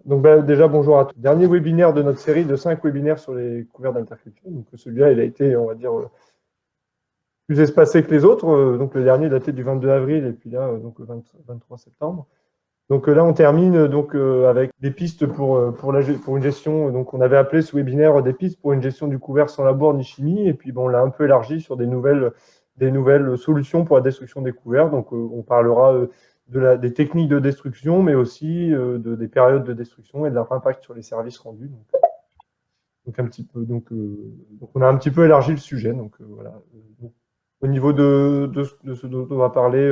Donc déjà, bonjour à tous. Dernier webinaire de notre série de 5 webinaires sur les couverts d'interculture. Donc celui-là, il a été, on va dire, plus espacé que les autres. Donc le dernier daté du 22 avril et puis là, donc le 23 septembre. Donc là, on termine avec des pistes pour une gestion. Donc on avait appelé ce webinaire des pistes pour une gestion du couvert sans labeur ni chimie. Et puis bon, on l'a un peu élargi sur des nouvelles solutions pour la destruction des couverts. Donc on parlera des techniques de destruction, mais aussi des périodes de destruction et de leur impact sur les services rendus. Donc un petit peu, donc on a un petit peu élargi le sujet. Donc voilà. Donc, au niveau de ce dont on va parler,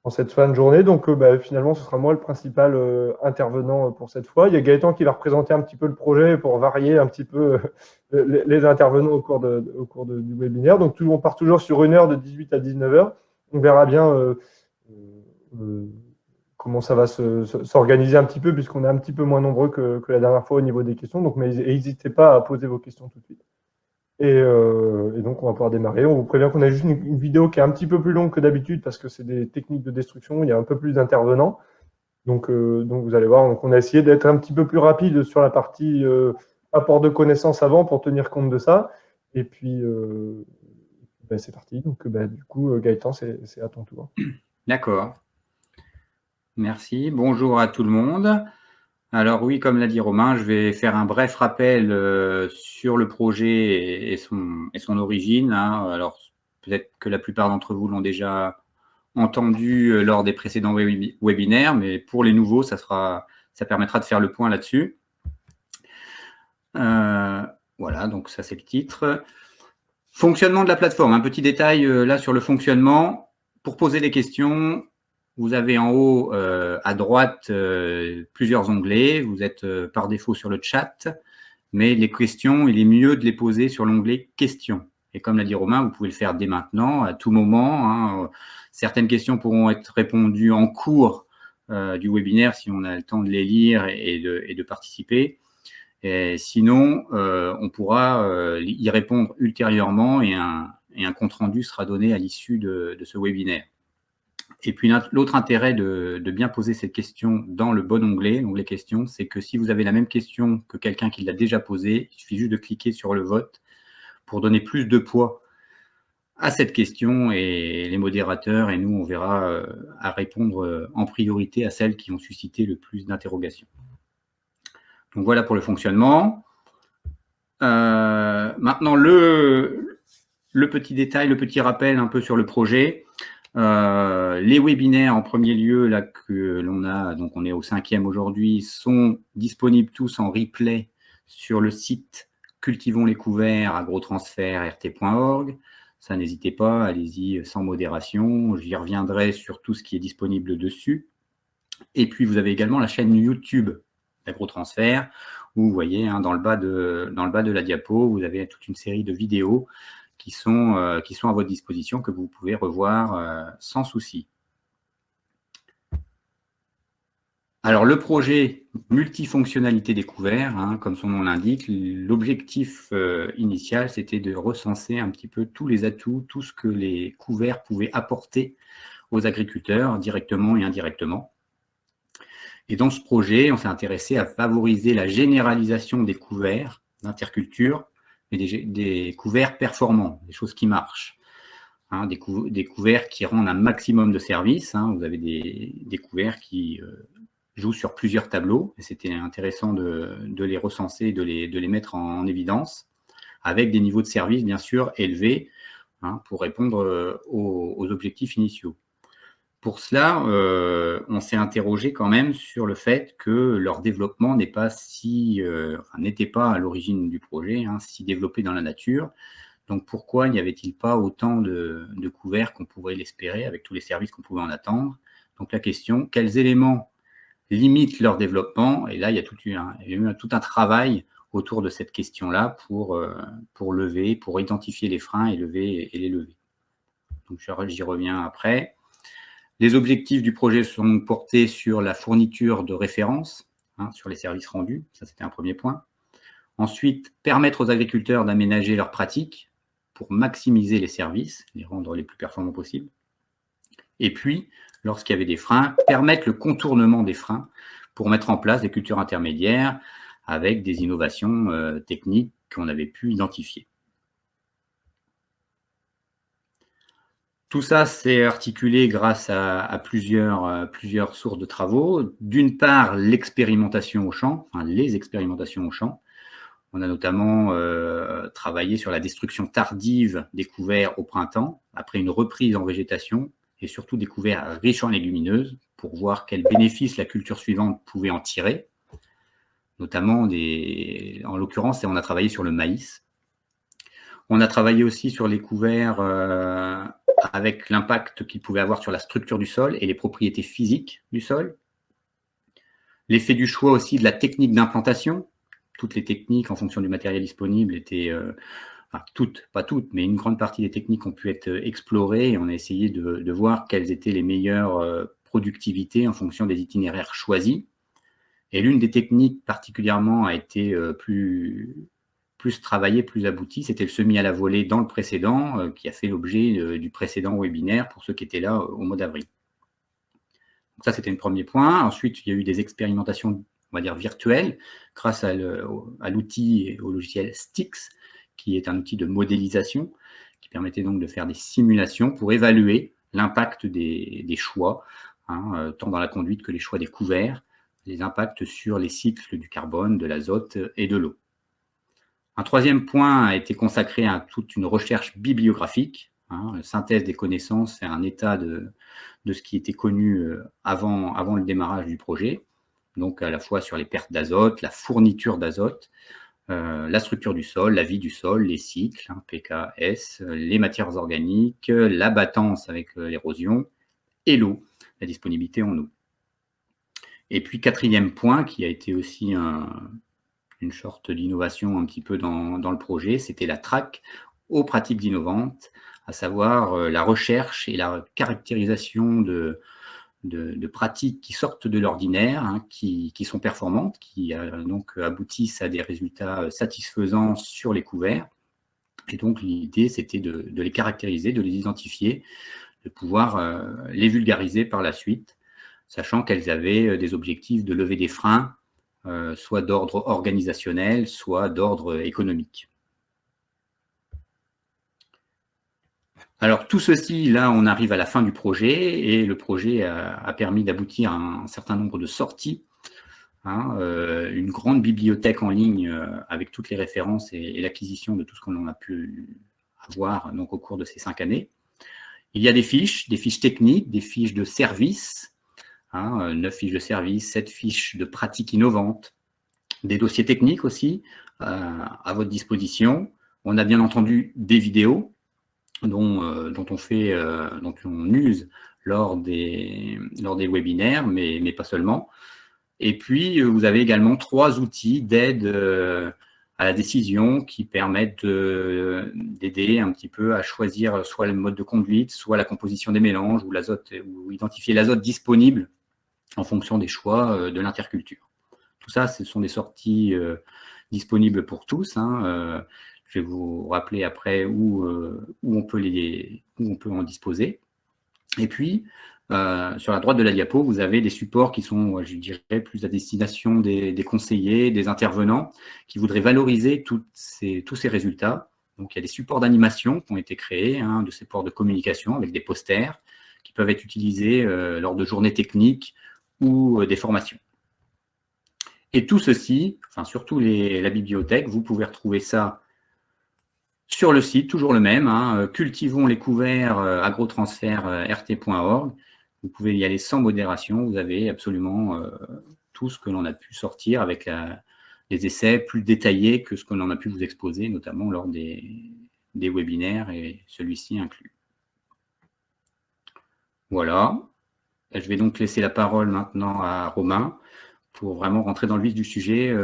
en cette fin de journée. Donc, finalement, ce sera moi le principal intervenant pour cette fois. Il y a Gaëtan qui va représenter un petit peu le projet pour varier un petit peu les intervenants au cours du webinaire. Donc, on part toujours sur 1 heure de 18 à 19 heures. On verra bien comment ça va s'organiser un petit peu, puisqu'on est un petit peu moins nombreux que la dernière fois au niveau des questions. Donc, mais n'hésitez pas à poser vos questions tout de suite. Et donc, on va pouvoir démarrer. On vous prévient qu'on a juste une vidéo qui est un petit peu plus longue que d'habitude parce que c'est des techniques de destruction. Il y a un peu plus d'intervenants. Donc, vous allez voir. Donc, on a essayé d'être un petit peu plus rapide sur la partie apport de connaissances avant pour tenir compte de ça. Et puis, c'est parti. Donc, du coup, Gaëtan, c'est à ton tour. D'accord. Merci. Bonjour à tout le monde. Alors oui, comme l'a dit Romain, je vais faire un bref rappel sur le projet et son origine. Alors peut-être que la plupart d'entre vous l'ont déjà entendu lors des précédents webinaires, mais pour les nouveaux, ça permettra de faire le point là-dessus. Voilà, donc ça c'est le titre. Fonctionnement de la plateforme. Un petit détail là sur le fonctionnement. Pour poser des questions, vous avez en haut à droite plusieurs onglets. Vous êtes par défaut sur le chat, mais les questions, il est mieux de les poser sur l'onglet questions. Et comme l'a dit Romain, vous pouvez le faire dès maintenant, à tout moment. Certaines questions pourront être répondues en cours du webinaire si on a le temps de les lire et de participer. Et sinon, on pourra y répondre ultérieurement et un compte-rendu sera donné à l'issue de ce webinaire. Et puis, l'autre intérêt de bien poser cette question dans le bon onglet questions, c'est que si vous avez la même question que quelqu'un qui l'a déjà posée, il suffit juste de cliquer sur le vote pour donner plus de poids à cette question et les modérateurs et nous, on verra à répondre en priorité à celles qui ont suscité le plus d'interrogations. Donc, voilà pour le fonctionnement. Maintenant, le petit détail, le petit rappel un peu sur le projet. Les webinaires en premier lieu là que l'on a, donc on est au 5e aujourd'hui, sont disponibles tous en replay sur le site Cultivons les couverts agrotransfert.rt.org. Ça, n'hésitez pas, allez-y sans modération. J'y reviendrai sur tout ce qui est disponible dessus. Et puis, vous avez également la chaîne YouTube d'Agrotransfert où vous voyez dans le bas de la diapo, vous avez toute une série de vidéos qui sont à votre disposition, que vous pouvez revoir sans souci. Alors, le projet multifonctionnalité des couverts, comme son nom l'indique, l'objectif initial, c'était de recenser un petit peu tous les atouts, tout ce que les couverts pouvaient apporter aux agriculteurs, directement et indirectement. Et dans ce projet, on s'est intéressé à favoriser la généralisation des couverts d'interculture, mais des couverts performants, des choses qui marchent. Des couverts qui rendent un maximum de services. Vous avez des couverts qui jouent sur plusieurs tableaux, et c'était intéressant de les recenser, de les mettre en évidence, avec des niveaux de service, bien sûr, élevés, pour répondre aux objectifs initiaux. Pour cela, on s'est interrogé quand même sur le fait que leur développement n'était pas à l'origine du projet, si développé dans la nature. Donc, pourquoi n'y avait-il pas autant de couverts qu'on pourrait l'espérer avec tous les services qu'on pouvait en attendre? Donc, la question, quels éléments limitent leur développement? Et là, il y a eu tout un travail autour de cette question-là pour identifier les freins et les lever. Donc, j'y reviens après. Les objectifs du projet sont portés sur la fourniture de références, sur les services rendus. Ça, c'était un premier point. Ensuite, permettre aux agriculteurs d'aménager leurs pratiques pour maximiser les services, les rendre les plus performants possibles. Et puis, lorsqu'il y avait des freins, permettre le contournement des freins pour mettre en place des cultures intermédiaires avec des innovations techniques qu'on avait pu identifier. Tout ça s'est articulé grâce à plusieurs sources de travaux. D'une part, l'expérimentation au champ, enfin, les expérimentations au champ. On a notamment travaillé sur la destruction tardive des couverts au printemps, après une reprise en végétation, et surtout des couverts riches en légumineuses, pour voir quels bénéfices la culture suivante pouvait en tirer. Notamment, en l'occurrence, on a travaillé sur le maïs. On a travaillé aussi sur les couverts avec l'impact qu'ils pouvaient avoir sur la structure du sol et les propriétés physiques du sol. L'effet du choix aussi de la technique d'implantation. Toutes les techniques, en fonction du matériel disponible, étaient, enfin toutes, pas toutes, mais une grande partie des techniques ont pu être explorées et on a essayé de voir quelles étaient les meilleures productivités en fonction des itinéraires choisis. Et l'une des techniques particulièrement a été plus travaillé, plus abouti, c'était le semis à la volée dans le précédent, qui a fait l'objet du précédent webinaire pour ceux qui étaient là au mois d'avril. Donc ça, c'était le premier point. Ensuite, il y a eu des expérimentations, on va dire, virtuelles, grâce à l'outil et au logiciel Stix, qui est un outil de modélisation, qui permettait donc de faire des simulations pour évaluer l'impact des choix, tant dans la conduite que les choix des couverts, les impacts sur les cycles du carbone, de l'azote et de l'eau. Un troisième point a été consacré à toute une recherche bibliographique, synthèse des connaissances, faire un état de ce qui était connu avant le démarrage du projet, donc à la fois sur les pertes d'azote, la fourniture d'azote, la structure du sol, la vie du sol, les cycles, PKS, les matières organiques, l'abattance avec l'érosion et l'eau, la disponibilité en eau. Et puis, quatrième point, qui a été aussi une sorte d'innovation un petit peu dans le projet, c'était la traque aux pratiques innovantes, à savoir la recherche et la caractérisation de pratiques qui sortent de l'ordinaire, qui sont performantes, qui donc aboutissent à des résultats satisfaisants sur les couverts. Et donc l'idée, c'était de les caractériser, de les identifier, de pouvoir les vulgariser par la suite, sachant qu'elles avaient des objectifs de lever des freins, soit d'ordre organisationnel, soit d'ordre économique. Alors tout ceci, là, on arrive à la fin du projet et le projet a permis d'aboutir à un certain nombre de sorties, une grande bibliothèque en ligne avec toutes les références et l'acquisition de tout ce qu'on a pu avoir donc, au cours de ces 5 années. Il y a des fiches techniques, des fiches de service, 9 fiches de service, 7 fiches de pratiques innovantes, des dossiers techniques aussi à votre disposition. On a bien entendu des vidéos dont on use lors des webinaires, mais pas seulement. Et puis, vous avez également 3 outils d'aide à la décision qui permettent d'aider un petit peu à choisir soit le mode de conduite, soit la composition des mélanges ou l'azote, ou identifier l'azote disponible en fonction des choix de l'interculture. Tout ça, ce sont des sorties disponibles pour tous. Je vais vous rappeler après où on peut en disposer. Et puis, sur la droite de la diapo, vous avez des supports qui sont, je dirais, plus à destination des conseillers, des intervenants, qui voudraient valoriser tous ces résultats. Donc, il y a des supports d'animation qui ont été créés, de supports de communication avec des posters qui peuvent être utilisés lors de journées techniques ou des formations. Et tout ceci, enfin surtout la bibliothèque, vous pouvez retrouver ça sur le site, toujours le même, cultivons les couverts agrotransfert-rt.org. Vous pouvez y aller sans modération, vous avez absolument tout ce que l'on a pu sortir avec les essais plus détaillés que ce que l'on a pu vous exposer, notamment lors des webinaires et celui-ci inclus. Voilà. Je vais donc laisser la parole maintenant à Romain pour vraiment rentrer dans le vif du sujet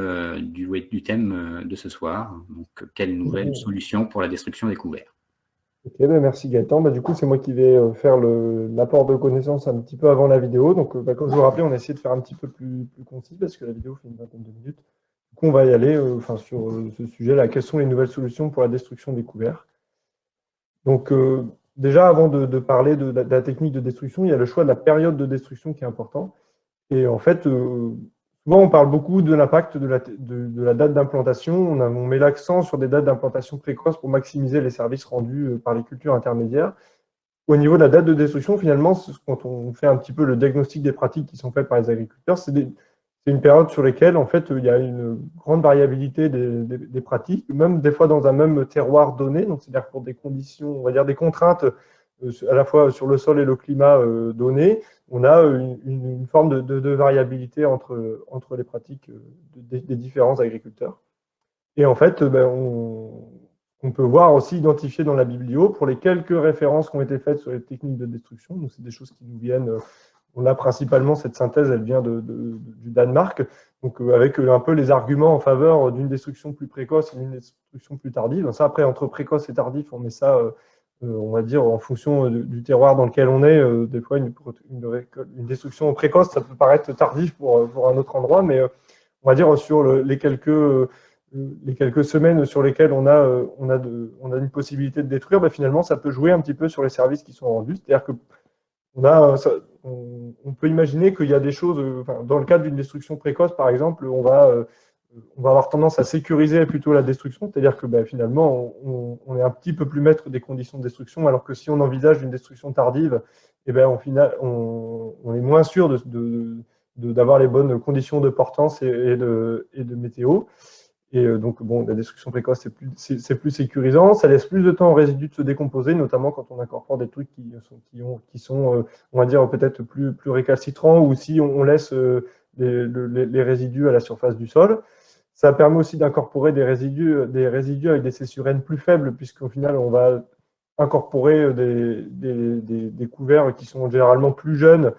du thème de ce soir. Donc, quelle nouvelle solution pour la destruction des couverts? Ok, merci Gaëtan. Du coup, c'est moi qui vais faire l'apport de connaissances un petit peu avant la vidéo. Donc, comme je vous rappelais, on a essayé de faire un petit peu plus concis parce que la vidéo fait une vingtaine de minutes. Du coup, on va y aller sur ce sujet-là. Quelles sont les nouvelles solutions pour la destruction des couverts? Donc, déjà, avant de parler de la technique de destruction, il y a le choix de la période de destruction qui est important. Et en fait, souvent, on parle beaucoup de l'impact de la date d'implantation. On met l'accent sur des dates d'implantation précoces pour maximiser les services rendus par les cultures intermédiaires. Au niveau de la date de destruction, finalement, quand on fait un petit peu le diagnostic des pratiques qui sont faites par les agriculteurs, c'est une période sur laquelle, en fait, il y a une grande variabilité des pratiques, même des fois dans un même terroir donné. Donc, c'est-à-dire pour des conditions, on va dire des contraintes à la fois sur le sol et le climat donné, on a une forme de variabilité entre les pratiques des différents agriculteurs. Et en fait, on peut voir aussi identifier dans la biblio pour les quelques références qui ont été faites sur les techniques de destruction. Donc, c'est des choses qui nous viennent. On a principalement cette synthèse, elle vient du Danemark, donc avec un peu les arguments en faveur d'une destruction plus précoce et d'une destruction plus tardive. Ça, après, entre précoce et tardif, on met ça, on va dire, en fonction du terroir dans lequel on est. Des fois, une destruction précoce, ça peut paraître tardif pour un autre endroit, mais on va dire sur les quelques semaines sur lesquelles on a une possibilité de détruire, finalement, ça peut jouer un petit peu sur les services qui sont rendus. C'est-à-dire que on peut imaginer qu'il y a des choses, dans le cadre d'une destruction précoce, par exemple, on va avoir tendance à sécuriser plutôt la destruction, c'est-à-dire que finalement, on est un petit peu plus maître des conditions de destruction, alors que si on envisage une destruction tardive, au final, on est moins sûr d'avoir les bonnes conditions de portance et de météo. Et donc, la destruction précoce, c'est plus sécurisant. Ça laisse plus de temps aux résidus de se décomposer, notamment quand on incorpore des trucs qui sont on va dire, peut-être plus récalcitrants, ou si on laisse les résidus à la surface du sol. Ça permet aussi d'incorporer des résidus avec des cessurènes plus faibles, puisqu'au final, on va incorporer des couverts qui sont généralement plus jeunes,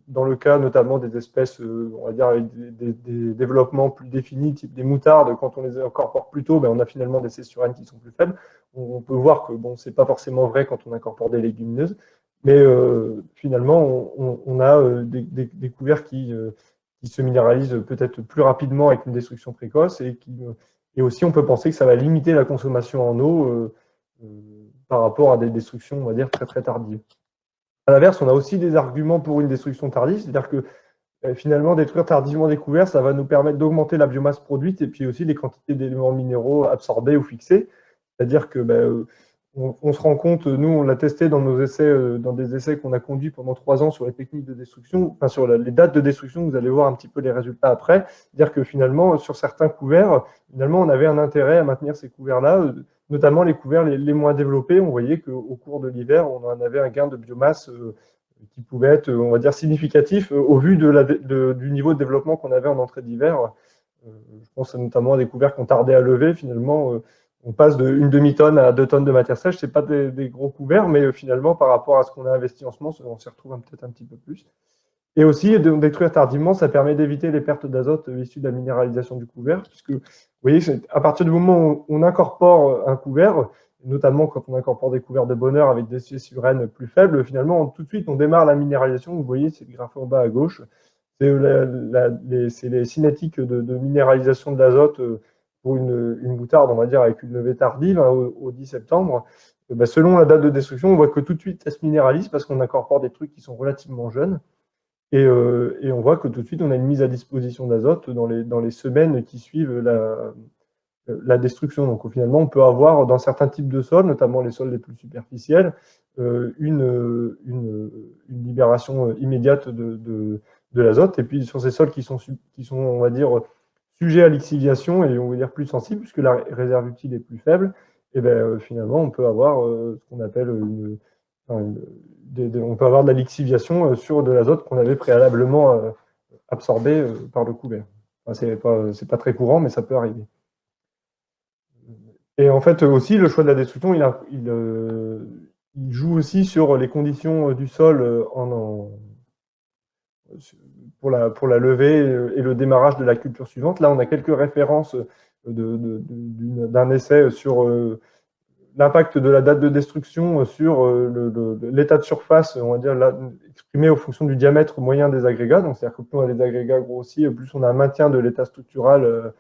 dans le cas notamment des espèces, on va dire, avec des développements plus définis, type des moutardes. Quand on les incorpore plus tôt, on a finalement des cessurènes qui sont plus faibles. On peut voir que ce n'est pas forcément vrai quand on incorpore des légumineuses, mais finalement, on a des couverts qui se minéralisent peut-être plus rapidement avec une destruction précoce, et aussi on peut penser que ça va limiter la consommation en eau par rapport à des destructions, on va dire, très très tardives. À l'inverse, on a aussi des arguments pour une destruction tardive, c'est-à-dire que finalement, détruire tardivement des couverts, ça va nous permettre d'augmenter la biomasse produite et puis aussi les quantités d'éléments minéraux absorbés ou fixés. C'est-à-dire que on se rend compte, nous, on l'a testé dans nos essais, dans des essais qu'on a conduits pendant 3 ans sur les techniques de destruction, enfin sur les dates de destruction. Vous allez voir un petit peu les résultats après. C'est-à-dire que finalement, sur certains couverts, finalement, on avait un intérêt à maintenir ces couverts-là, notamment les couverts les moins développés. On voyait qu'au cours de l'hiver, on en avait un gain de biomasse qui pouvait être, on va dire, significatif au vu du niveau de développement qu'on avait en entrée d'hiver. Je pense notamment à des couverts qu'on tardait à lever. Finalement, on passe d'une demi-tonne à 2 tonnes de matière sèche. Ce n'est pas des gros couverts, mais finalement, par rapport à ce qu'on a investi en semences, on s'y retrouve peut-être un petit peu plus. Et aussi, de détruire tardivement, ça permet d'éviter les pertes d'azote issues de la minéralisation du couvert, puisque, vous voyez, à partir du moment où on incorpore un couvert, notamment quand on incorpore des couverts de bonheur avec des cessurènes plus faibles, finalement, tout de suite, on démarre la minéralisation. Vous voyez, c'est le graphe en bas à gauche. C'est les cinétiques de minéralisation de l'azote pour une moutarde, on va dire, avec une levée tardive au 10 septembre. Selon la date de destruction, on voit que tout de suite, elle se minéralise parce qu'on incorpore des trucs qui sont relativement jeunes. Et on voit que tout de suite, on a une mise à disposition d'azote dans les semaines qui suivent la destruction. Donc, finalement, on peut avoir, dans certains types de sols, notamment les sols les plus superficiels, une libération immédiate de l'azote. Et puis, sur ces sols qui sont, on va dire, sujets à lixiviation et on va dire plus sensibles, puisque la réserve utile est plus faible, et finalement, on peut avoir ce qu'on appelle on peut avoir de la lixiviation sur de l'azote qu'on avait préalablement absorbé par le couvert. Enfin, c'est pas très courant, mais ça peut arriver. Et en fait, aussi, le choix de la destruction, il joue aussi sur les conditions du sol pour la levée et le démarrage de la culture suivante. Là, on a quelques références d'un essai sur l'impact de la date de destruction sur l'état de surface, on va dire, exprimé en fonction du diamètre moyen des agrégats. Donc, c'est-à-dire que plus on a des agrégats grossis, plus on a un maintien de l'état structural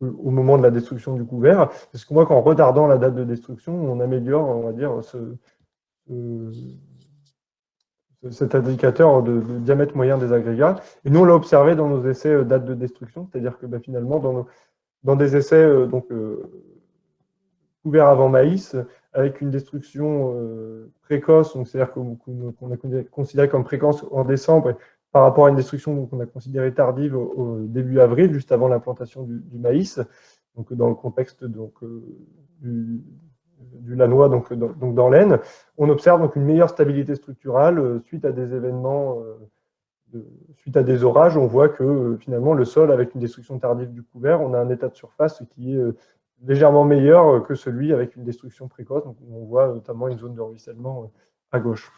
au moment de la destruction du couvert. Parce qu'on voit qu'en retardant la date de destruction, on améliore, on va dire, cet indicateur de diamètre moyen des agrégats. Et nous, on l'a observé dans nos essais date de destruction, c'est-à-dire que finalement, dans des essais couverts avant maïs, avec une destruction précoce, c'est-à-dire qu'on a considéré comme précoce en décembre, par rapport à une destruction qu'on a considérée tardive au début avril, juste avant l'implantation du maïs, donc dans le contexte du Lannoy, donc dans l'Aisne, on observe donc une meilleure stabilité structurale suite à des événements, suite à des orages. On voit que finalement le sol, avec une destruction tardive du couvert, on a un état de surface qui est légèrement meilleur que celui avec une destruction précoce. Donc, on voit notamment une zone de ruissellement à gauche.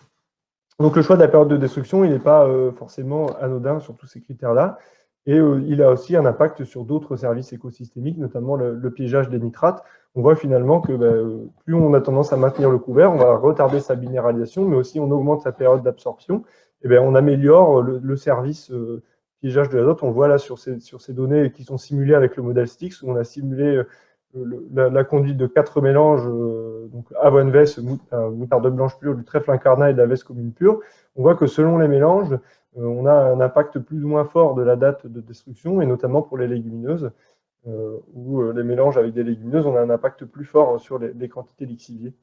Donc le choix de la période de destruction, il n'est pas forcément anodin sur tous ces critères-là. Et il a aussi un impact sur d'autres services écosystémiques, notamment le piégeage des nitrates. On voit finalement que plus on a tendance à maintenir le couvert, on va retarder sa minéralisation, mais aussi on augmente sa période d'absorption. Et on améliore le service piégeage de l'azote. On voit là sur ces données qui sont simulées avec le modèle Styx, où on a simulé la conduite de 4 mélanges, donc avoine veste, moutarde blanche pure, du trèfle incarnat et de la veste commune pure. On voit que selon les mélanges, on a un impact plus ou moins fort de la date de destruction, et notamment pour les légumineuses, où les mélanges avec des légumineuses, on a un impact plus fort sur les quantités lixiviées.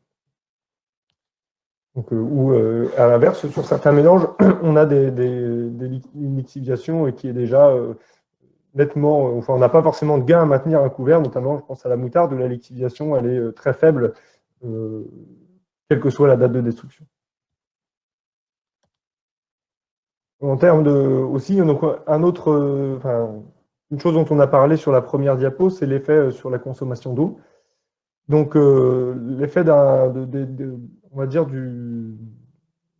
Donc, à l'inverse, sur certains mélanges, on a une lixiviation qui est déjà nettement, on n'a pas forcément de gain à maintenir un couvert, notamment, je pense à la moutarde, où la lixiviation, elle est très faible, quelle que soit la date de destruction. En termes de, aussi, donc, une chose dont on a parlé sur la première diapo, c'est l'effet sur la consommation d'eau. Donc, l'effet on va dire, de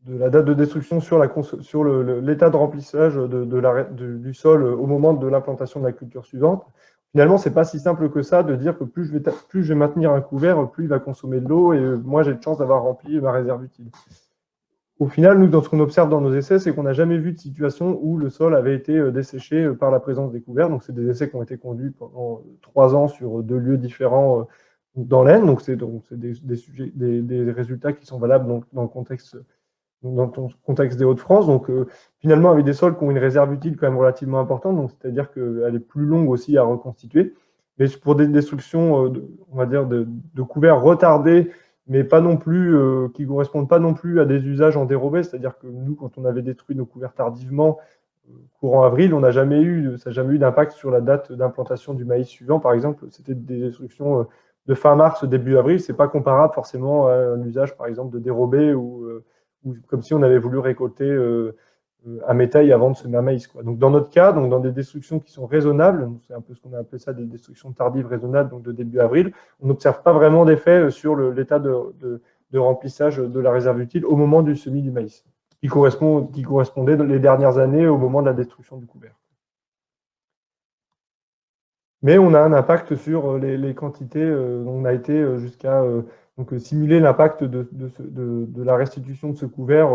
la date de destruction sur l'état de remplissage du sol au moment de l'implantation de la culture suivante. Finalement, c'est pas si simple que ça de dire que plus je vais maintenir un couvert, plus il va consommer de l'eau, et moi j'ai de chance d'avoir rempli ma réserve utile. Au final, nous, dans ce qu'on observe dans nos essais, c'est qu'on n'a jamais vu de situation où le sol avait été desséché par la présence des couverts. Donc, c'est des essais qui ont été conduits pendant 3 ans sur 2 lieux différents dans l'Aisne. Donc, c'est des résultats qui sont valables dans le contexte des Hauts-de-France. Donc, finalement, avec des sols qui ont une réserve utile quand même relativement importante, donc c'est-à-dire qu'elle est plus longue aussi à reconstituer. Mais pour des destructions, on va dire, de couverts retardés, mais pas non plus, qui ne correspondent pas non plus à des usages en dérobé, c'est-à-dire que nous, quand on avait détruit nos couverts tardivement, courant avril, ça n'a jamais eu d'impact sur la date d'implantation du maïs suivant. Par exemple, c'était des destructions de fin mars, début avril, c'est pas comparable forcément à un usage, par exemple, de dérobé ou comme si on avait voulu récolter un métail avant de semer un maïs, quoi. Donc, dans notre cas, donc dans des destructions qui sont raisonnables, c'est un peu ce qu'on a appelé ça des destructions tardives raisonnables, donc de début avril, on n'observe pas vraiment d'effet sur l'état de remplissage de la réserve utile au moment du semis du maïs, qui correspondait les dernières années au moment de la destruction du couvert. Mais on a un impact sur les quantités. On a été jusqu'à simuler l'impact de la restitution de ce couvert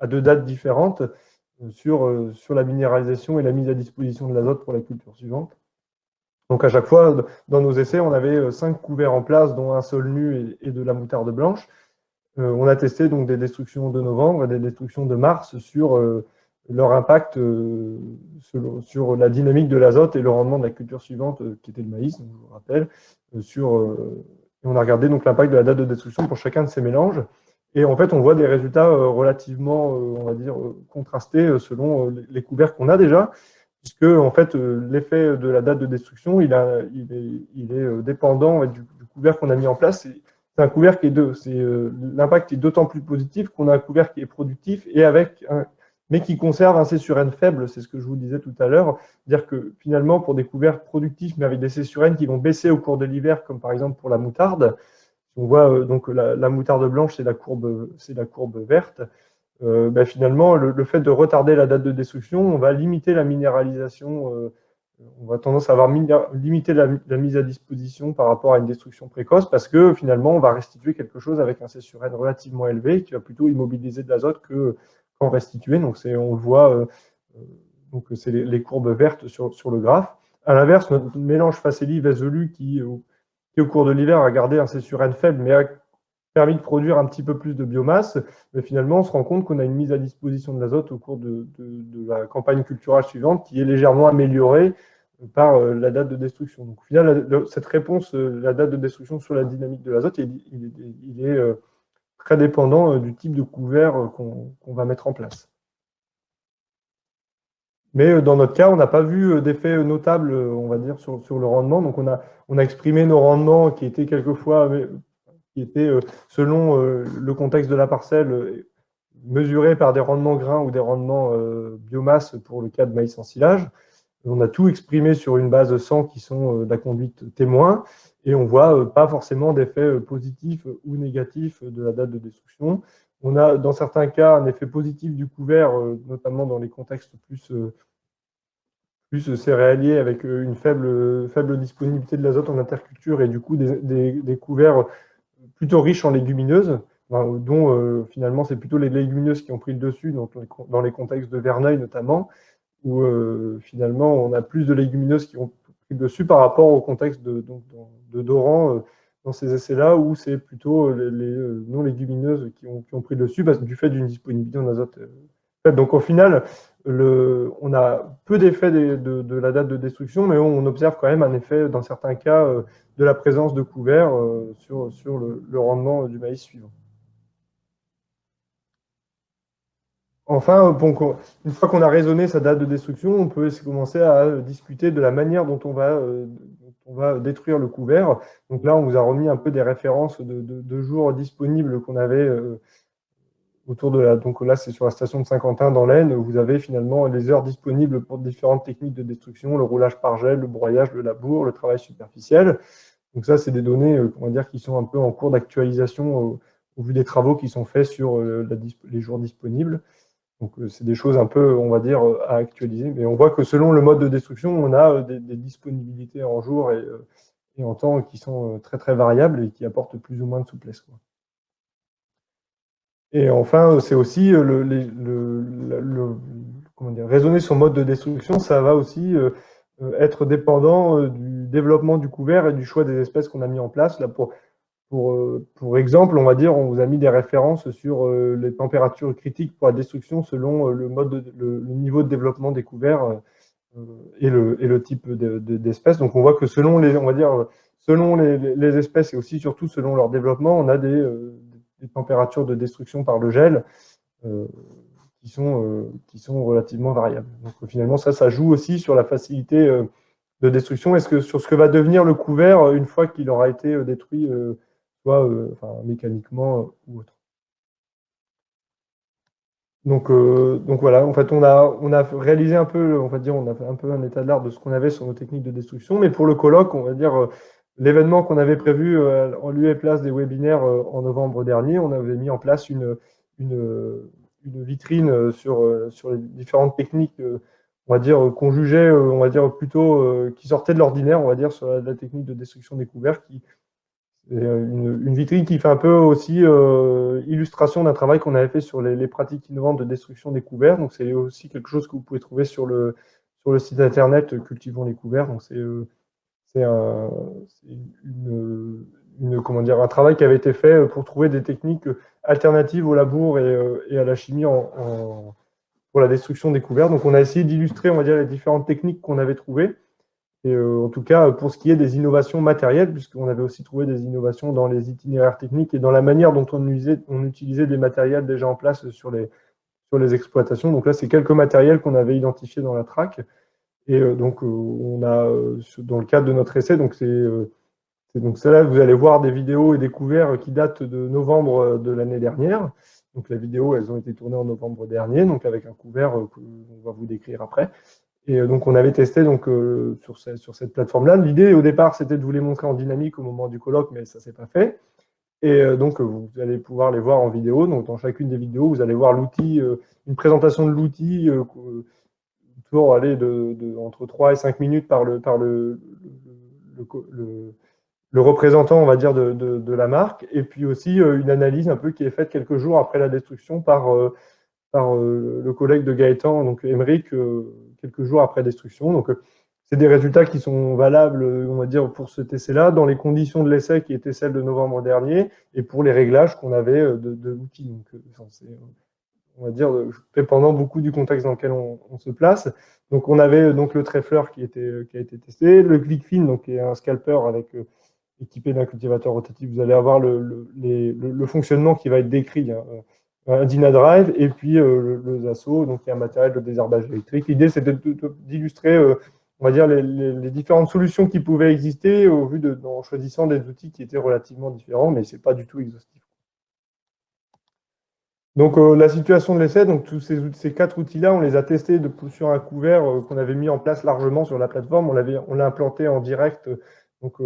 à 2 dates différentes sur la minéralisation et la mise à disposition de l'azote pour la culture suivante. Donc à chaque fois, dans nos essais, on avait 5 couverts en place, dont un sol nu et de la moutarde blanche. On a testé donc des destructions de novembre et des destructions de mars sur leur impact sur la dynamique de l'azote et le rendement de la culture suivante, qui était le maïs, donc je vous rappelle. On a regardé donc l'impact de la date de destruction pour chacun de ces mélanges. Et en fait, on voit des résultats relativement, on va dire, contrastés selon les couverts qu'on a déjà, puisque en fait, l'effet de la date de destruction, il est dépendant du couvert qu'on a mis en place. C'est un couvert l'impact est d'autant plus positif qu'on a un couvert qui est productif mais qui conserve un C sur N faible, c'est ce que je vous disais tout à l'heure. C'est-à-dire que finalement, pour des couverts productifs, mais avec des C sur N qui vont baisser au cours de l'hiver, comme par exemple pour la moutarde, on voit donc la moutarde blanche, c'est la courbe verte. Finalement, le fait de retarder la date de destruction, on va limiter la minéralisation. On va tendance à avoir limité la mise à disposition par rapport à une destruction précoce, parce que finalement, on va restituer quelque chose avec un C sur N relativement élevé qui va plutôt immobiliser de l'azote qu'en restituer. Donc, on le voit, donc c'est les courbes vertes sur le graphe. À l'inverse, notre mélange Faceli-Veselu qui au cours de l'hiver a gardé un C sur N faible, mais permis de produire un petit peu plus de biomasse, mais finalement, on se rend compte qu'on a une mise à disposition de l'azote au cours de la campagne culturale suivante qui est légèrement améliorée par la date de destruction. Donc, au final, cette réponse, la date de destruction sur la dynamique de l'azote, il est très dépendant du type de couvert qu'on va mettre en place. Mais dans notre cas, on n'a pas vu d'effet notable, on va dire, sur le rendement. Donc, on a exprimé nos rendements qui étaient quelquefois, qui étaient selon le contexte de la parcelle, mesurés par des rendements grains ou des rendements biomasse pour le cas de maïs en silage. On a tout exprimé sur une base 100 qui sont de la conduite témoin, et on voit pas forcément d'effet positif ou négatif de la date de destruction. On a dans certains cas un effet positif du couvert, notamment dans les contextes plus céréaliers avec une faible disponibilité de l'azote en interculture et du coup des couverts plutôt riches en légumineuses, dont finalement c'est plutôt les légumineuses qui ont pris le dessus dans les contextes de Verneuil notamment, où finalement on a plus de légumineuses qui ont pris le dessus par rapport au contexte de Doran dans ces essais-là, où c'est plutôt les non-légumineuses qui ont pris le dessus du fait d'une disponibilité en azote. Donc au final, on a peu d'effets de la date de destruction, mais on observe quand même un effet, dans certains cas, de la présence de couverts sur le rendement du maïs suivant. Enfin, une fois qu'on a raisonné sa date de destruction, on peut commencer à discuter de la manière dont on va détruire le couvert. Donc là, on vous a remis un peu des références de jours disponibles qu'on avait autour de la. Donc là, c'est sur la station de Saint-Quentin dans l'Aisne. Vous avez finalement les heures disponibles pour différentes techniques de destruction, le roulage par gel, le broyage, le labour, le travail superficiel. Donc ça, c'est des données, on va dire, qui sont un peu en cours d'actualisation au vu des travaux qui sont faits sur les jours disponibles. Donc c'est des choses un peu, on va dire, à actualiser. Mais on voit que selon le mode de destruction, on a des disponibilités en jours et en temps qui sont très très variables et qui apportent plus ou moins de souplesse, quoi. Et enfin, c'est aussi comment dire, raisonner son mode de destruction, ça va aussi être dépendant du développement du couvert et du choix des espèces qu'on a mis en place. Là, pour exemple, on va dire, on vous a mis des références sur les températures critiques pour la destruction selon le niveau de développement des couverts et le type d'espèces. Donc, on voit que selon on va dire, selon les espèces et aussi surtout selon leur développement, on a des températures de destruction par le gel euh, qui sont relativement variables. Donc, finalement, ça joue aussi sur la facilité de destruction. Est-ce que sur ce que va devenir le couvert une fois qu'il aura été détruit soit mécaniquement ou autre. Donc voilà, en fait, on a réalisé un peu, on va dire, on a fait un peu un état de l'art de ce qu'on avait sur nos techniques de destruction, mais pour le colloque, on va dire, l'événement qu'on avait prévu en lieu et place des webinaires en novembre dernier, on avait mis en place une vitrine sur les différentes techniques, on va dire, qu'on jugeait, on va dire, plutôt qui sortaient de l'ordinaire, on va dire, sur la technique de destruction des couverts, une vitrine qui fait un peu aussi illustration d'un travail qu'on avait fait sur les pratiques innovantes de destruction des couverts. Donc, c'est aussi quelque chose que vous pouvez trouver sur le site internet Cultivons les couverts. Donc, c'est comment dire, un travail qui avait été fait pour trouver des techniques alternatives au labour et à la chimie pour la destruction des couverts. Donc, on a essayé d'illustrer, on va dire, les différentes techniques qu'on avait trouvées. Et en tout cas, pour ce qui est des innovations matérielles, puisqu'on avait aussi trouvé des innovations dans les itinéraires techniques et dans la manière dont on utilisait des matériels déjà en place sur les exploitations. Donc là, c'est quelques matériels qu'on avait identifiés dans la track. Et donc, on a, dans le cadre de notre essai, donc c'est là que vous allez voir des vidéos et des couverts qui datent de novembre de l'année dernière. Donc, les vidéos, elles ont été tournées en novembre dernier, donc avec un couvert qu'on va vous décrire après. Et donc, on avait testé donc, sur cette plateforme-là. L'idée, au départ, c'était de vous les montrer en dynamique au moment du colloque, mais ça ne s'est pas fait. Et donc, vous allez pouvoir les voir en vidéo. Donc, dans chacune des vidéos, vous allez voir l'outil, une présentation de l'outil, toujours aller entre 3 et 5 minutes par le représentant, on va dire, de la marque. Et puis aussi, une analyse un peu qui est faite quelques jours après la destruction par le collègue de Gaëtan, donc Émeric, quelques jours après destruction. Donc, c'est des résultats qui sont valables, on va dire, pour cet essai-là, dans les conditions de l'essai qui étaient celles de novembre dernier, et pour les réglages qu'on avait de l'outil. Donc, c'est, on va dire, dépendant beaucoup du contexte dans lequel on se place. Donc, on avait donc le trèfleur qui a été testé, le ClickFin, donc qui est un scalper avec équipé d'un cultivateur rotatif. Vous allez avoir le fonctionnement qui va être décrit, hein, un Dynadrive, et puis le Zasso, donc qui est un matériel de désherbage électrique. L'idée, c'était d'illustrer, on va dire, les différentes solutions qui pouvaient exister en choisissant des outils qui étaient relativement différents, mais c'est pas du tout exhaustif. Donc la situation de l'essai, donc tous ces 4 outils-là, on les a testés sur un couvert qu'on avait mis en place largement sur la plateforme. On l'a implanté en direct, donc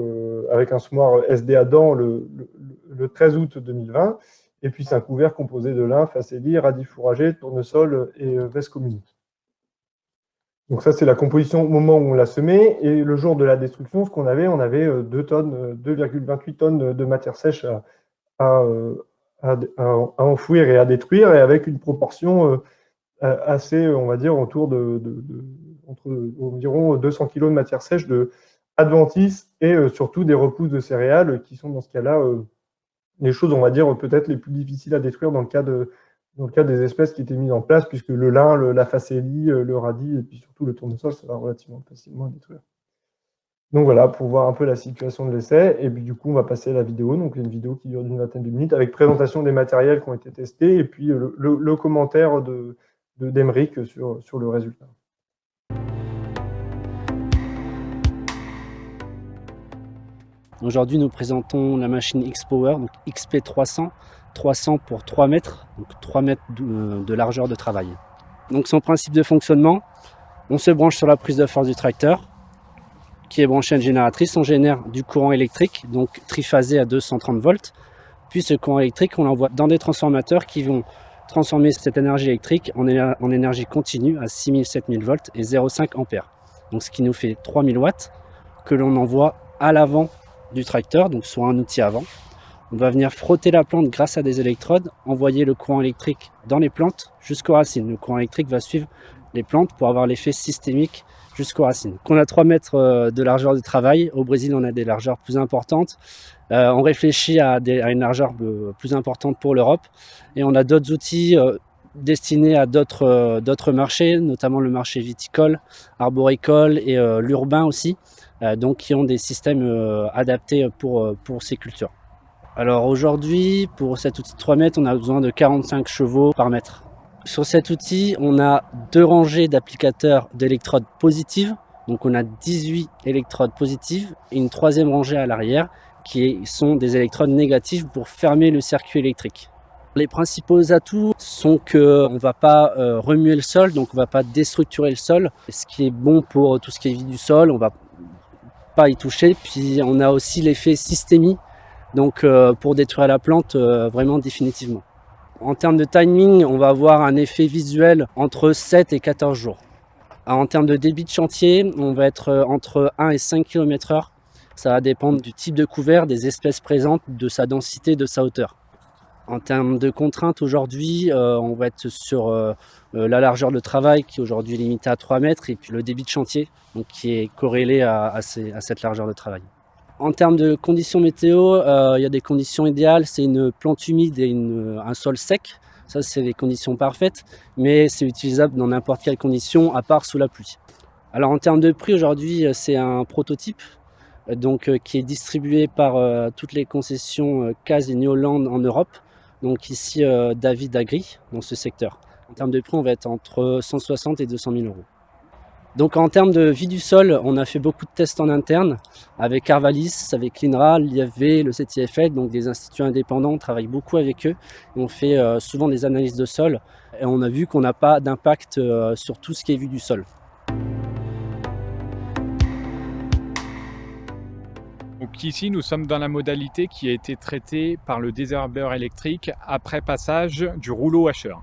avec un semoir SD Adam le 13 août 2020. Et puis c'est un couvert composé de lin, facélie, radis fourragé, tournesol et veste commune. Donc ça, c'est la composition au moment où on l'a semé. Et le jour de la destruction, ce qu'on avait, on avait 2,28 tonnes de matière sèche à enfouir et à détruire, et avec une proportion assez, on va dire, entre environ 200 kg de matière sèche de adventices et surtout des repousses de céréales qui sont dans ce cas-là les choses, on va dire, peut-être les plus difficiles à détruire dans le cas des espèces qui étaient mises en place, puisque le lin, la facélie, le radis et puis surtout le tournesol, ça va relativement facilement à détruire. Donc voilà, pour voir un peu la situation de l'essai. Et puis du coup, on va passer à la vidéo. Donc une vidéo qui dure d'une vingtaine de minutes avec présentation des matériels qui ont été testés et puis le commentaire d'Emeric sur le résultat. Aujourd'hui, nous présentons la machine X-Power, donc XP300, 300 pour 3 mètres, donc 3 mètres de largeur de travail. Donc son principe de fonctionnement, on se branche sur la prise de force du tracteur, qui est branché à une génératrice. On génère du courant électrique, donc triphasé à 230 volts. Puis ce courant électrique, on l'envoie dans des transformateurs qui vont transformer cette énergie électrique en énergie continue à 6000-7000 volts et 0,5 ampères. Donc ce qui nous fait 3000 watts que l'on envoie à l'avant du tracteur, donc sur un outil avant. On va venir frotter la plante grâce à des électrodes, envoyer le courant électrique dans les plantes jusqu'aux racines. Le courant électrique va suivre les plantes pour avoir l'effet systémique jusqu'aux racines. Donc on a 3 mètres de largeur de travail. Au Brésil, on a des largeurs plus importantes. On réfléchit à une largeur plus importante pour l'Europe. Et on a d'autres outils destinés à d'autres marchés, notamment le marché viticole, arboricole et l'urbain aussi, donc qui ont des systèmes adaptés pour ces cultures. Alors aujourd'hui, pour cet outil de 3 mètres, on a besoin de 45 chevaux par mètre. Sur cet outil, on a 2 rangées d'applicateurs d'électrodes positives. Donc on a 18 électrodes positives et une 3e rangée à l'arrière qui sont des électrodes négatives pour fermer le circuit électrique. Les principaux atouts sont qu'on ne va pas remuer le sol, donc on ne va pas déstructurer le sol. Ce qui est bon pour tout ce qui est vie du sol, on ne va pas y toucher. Puis on a aussi l'effet systémie, donc pour détruire la plante vraiment définitivement. En termes de timing, on va avoir un effet visuel entre 7 et 14 jours. Alors, en termes de débit de chantier, on va être entre 1 et 5 km/h. Ça va dépendre du type de couvert, des espèces présentes, de sa densité, de sa hauteur. En termes de contraintes, aujourd'hui, on va être sur la largeur de travail qui aujourd'hui est limitée à 3 mètres et puis le débit de chantier donc, qui est corrélé à cette largeur de travail. En termes de conditions météo, il y a des conditions idéales, c'est une plante humide et un sol sec. Ça, c'est les conditions parfaites, mais c'est utilisable dans n'importe quelle condition, à part sous la pluie. Alors en termes de prix, aujourd'hui, c'est un prototype donc, qui est distribué par toutes les concessions CAS et Neoland en Europe. Donc ici, David Agri, dans ce secteur. En termes de prix, on va être entre 160 et 200 000 euros. Donc en termes de vie du sol, on a fait beaucoup de tests en interne avec Arvalis, avec l'INRA, l'IFV, le CTFL, donc des instituts indépendants, on travaille beaucoup avec eux. On fait souvent des analyses de sol et on a vu qu'on n'a pas d'impact sur tout ce qui est vie du sol. Donc ici, nous sommes dans la modalité qui a été traitée par le désherbeur électrique après passage du rouleau hacheur.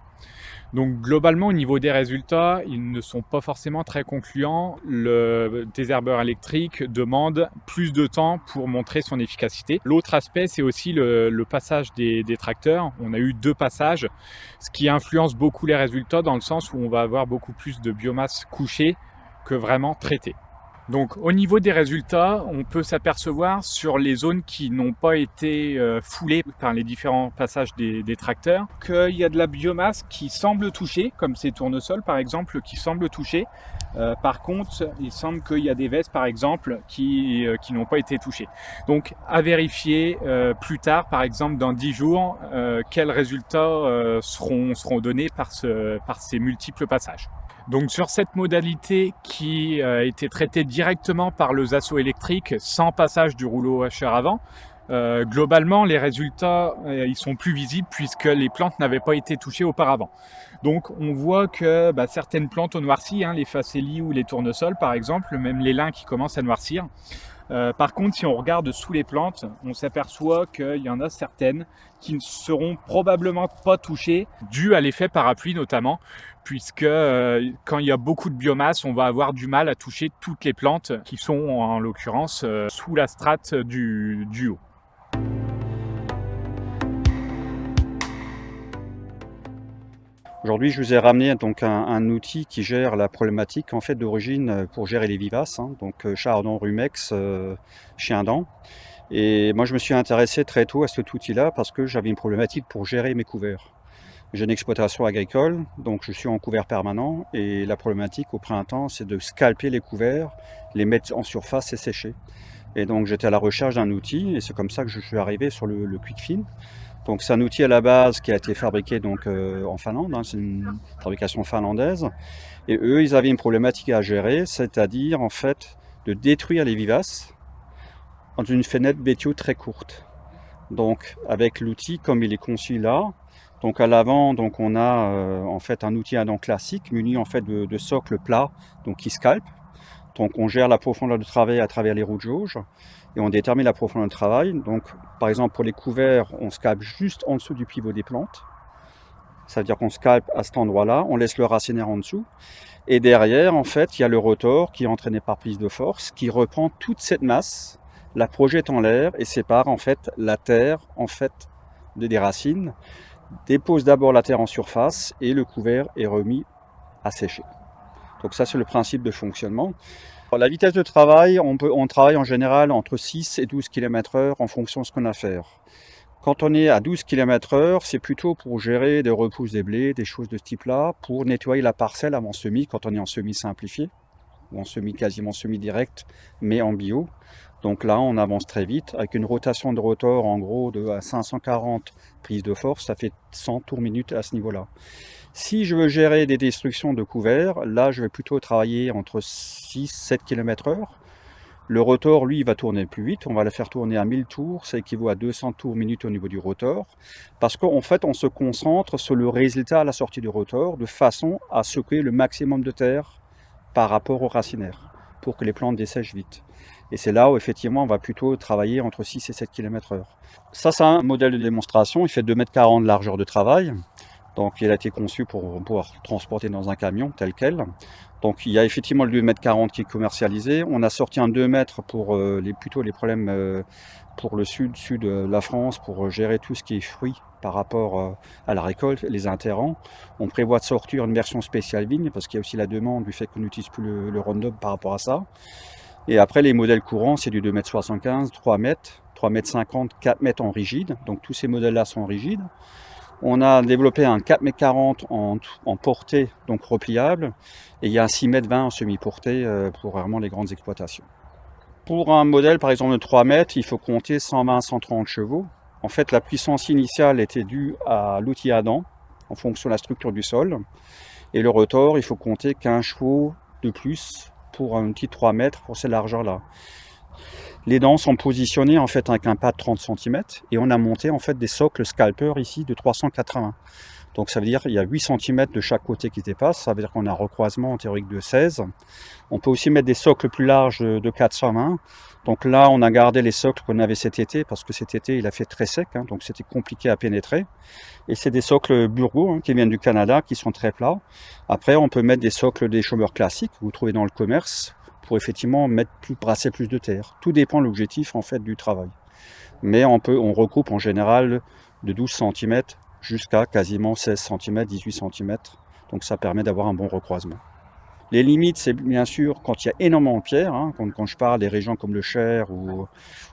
Donc globalement, au niveau des résultats, ils ne sont pas forcément très concluants. Le désherbeur électrique demande plus de temps pour montrer son efficacité. L'autre aspect, c'est aussi le passage des tracteurs. On a eu 2 passages, ce qui influence beaucoup les résultats dans le sens où on va avoir beaucoup plus de biomasse couchée que vraiment traitée. Donc au niveau des résultats, on peut s'apercevoir sur les zones qui n'ont pas été foulées par les différents passages des tracteurs qu'il y a de la biomasse qui semble toucher, comme ces tournesols par exemple qui semblent toucher. Par contre, il semble qu'il y a des vestes par exemple qui n'ont pas été touchées. Donc à vérifier plus tard, par exemple dans 10 jours, quels résultats seront donnés par ces multiples passages. Donc sur cette modalité qui a été traitée directement par le Zasso électrique sans passage du rouleau hacheur avant, globalement les résultats ils sont plus visibles puisque les plantes n'avaient pas été touchées auparavant. Donc on voit que certaines plantes ont noirci, les facélies ou les tournesols par exemple, même les lins qui commencent à noircir. Par contre, si on regarde sous les plantes, on s'aperçoit qu'il y en a certaines qui ne seront probablement pas touchées, dû à l'effet parapluie notamment, puisque quand il y a beaucoup de biomasse, on va avoir du mal à toucher toutes les plantes qui sont en l'occurrence sous la strate du haut. Aujourd'hui, je vous ai ramené donc un outil qui gère la problématique en fait d'origine pour gérer les vivaces, donc chardon, rumex, chien-dent. Et moi, je me suis intéressé très tôt à cet outil-là parce que j'avais une problématique pour gérer mes couverts. J'ai une exploitation agricole, donc je suis en couvert permanent et la problématique au printemps, c'est de scalper les couverts, les mettre en surface et sécher. Et donc j'étais à la recherche d'un outil et c'est comme ça que je suis arrivé sur le Quickfin. Donc c'est un outil à la base qui a été fabriqué donc en Finlande, c'est une fabrication finlandaise. Et eux, ils avaient une problématique à gérer, c'est-à-dire en fait de détruire les vivaces dans une fenêtre météo très courte. Donc avec l'outil comme il est conçu là, donc à l'avant, donc on a en fait un outil à dents classique muni en fait de socle plat, donc qui scalpe. Donc on gère la profondeur de travail à travers les roues de jauge et on détermine la profondeur de travail. Donc par exemple pour les couverts, on scalpe juste en dessous du pivot des plantes. Ça veut dire qu'on scalpe à cet endroit-là, on laisse le racinaire en dessous. Et derrière, en fait, il y a le rotor qui est entraîné par prise de force, qui reprend toute cette masse, la projette en l'air et sépare en fait la terre en fait des racines, dépose d'abord la terre en surface et le couvert est remis à sécher. Donc ça, c'est le principe de fonctionnement. Alors, la vitesse de travail, on travaille en général entre 6 et 12 km/h en fonction de ce qu'on a à faire. Quand on est à 12 km/h, c'est plutôt pour gérer des repousses des blés, des choses de ce type-là, pour nettoyer la parcelle avant semis, quand on est en semis simplifié, ou en semis quasiment semi-direct, mais en bio. Donc là, on avance très vite, avec une rotation de rotor en gros de 540 prises de force, ça fait 100 tours minutes à ce niveau-là. Si je veux gérer des destructions de couverts, là je vais plutôt travailler entre 6-7 km/h. Le rotor, lui, va tourner plus vite, on va le faire tourner à 1000 tours, ça équivaut à 200 tours minutes au niveau du rotor, parce qu'en fait on se concentre sur le résultat à la sortie du rotor, de façon à secouer le maximum de terre par rapport au racinaire, pour que les plantes dessèchent vite. Et c'est là où effectivement on va plutôt travailler entre 6 et 7 km/h. Ça c'est un modèle de démonstration, il fait 2,40 m de largeur de travail. Donc il a été conçu pour pouvoir transporter dans un camion tel quel. Donc il y a effectivement le 2,40 m qui est commercialisé. On a sorti un 2 m pour les problèmes pour le sud de la France, pour gérer tout ce qui est fruits par rapport à la récolte, les intrants. On prévoit de sortir une version spéciale vigne parce qu'il y a aussi la demande du fait qu'on n'utilise plus le Roundup par rapport à ça. Et après les modèles courants, c'est du 2,75 m, 3 m, 3,50 m, 4 m en rigide. Donc tous ces modèles-là sont rigides. On a développé un 4,40 m en portée, donc repliable, et il y a un 6,20 m en semi-portée pour vraiment les grandes exploitations. Pour un modèle par exemple de 3 m, il faut compter 120-130 chevaux. En fait, la puissance initiale était due à l'outil à dents, en fonction de la structure du sol. Et le rotor, il faut compter 15 chevaux de plus pour un outil de 3 m pour ces largeurs-là. Les dents sont positionnées en fait avec un pas de 30 cm et on a monté en fait des socles scalpers ici de 380. Donc ça veut dire qu'il y a 8 cm de chaque côté qui dépasse, ça veut dire qu'on a un recroisement théorique de 16. On peut aussi mettre des socles plus larges de 420. Donc là on a gardé les socles qu'on avait cet été parce que cet été il a fait très sec, donc c'était compliqué à pénétrer. Et c'est des socles Burgo qui viennent du Canada, qui sont très plats. Après on peut mettre des socles des chômeurs classiques que vous trouvez dans le commerce, pour effectivement brasser plus de terre. Tout dépend de l'objectif en fait du travail. Mais on regroupe en général de 12 cm jusqu'à quasiment 16 cm, 18 cm. Donc ça permet d'avoir un bon recroisement. Les limites, c'est bien sûr quand il y a énormément de pierres, hein, quand je parle des régions comme le Cher ou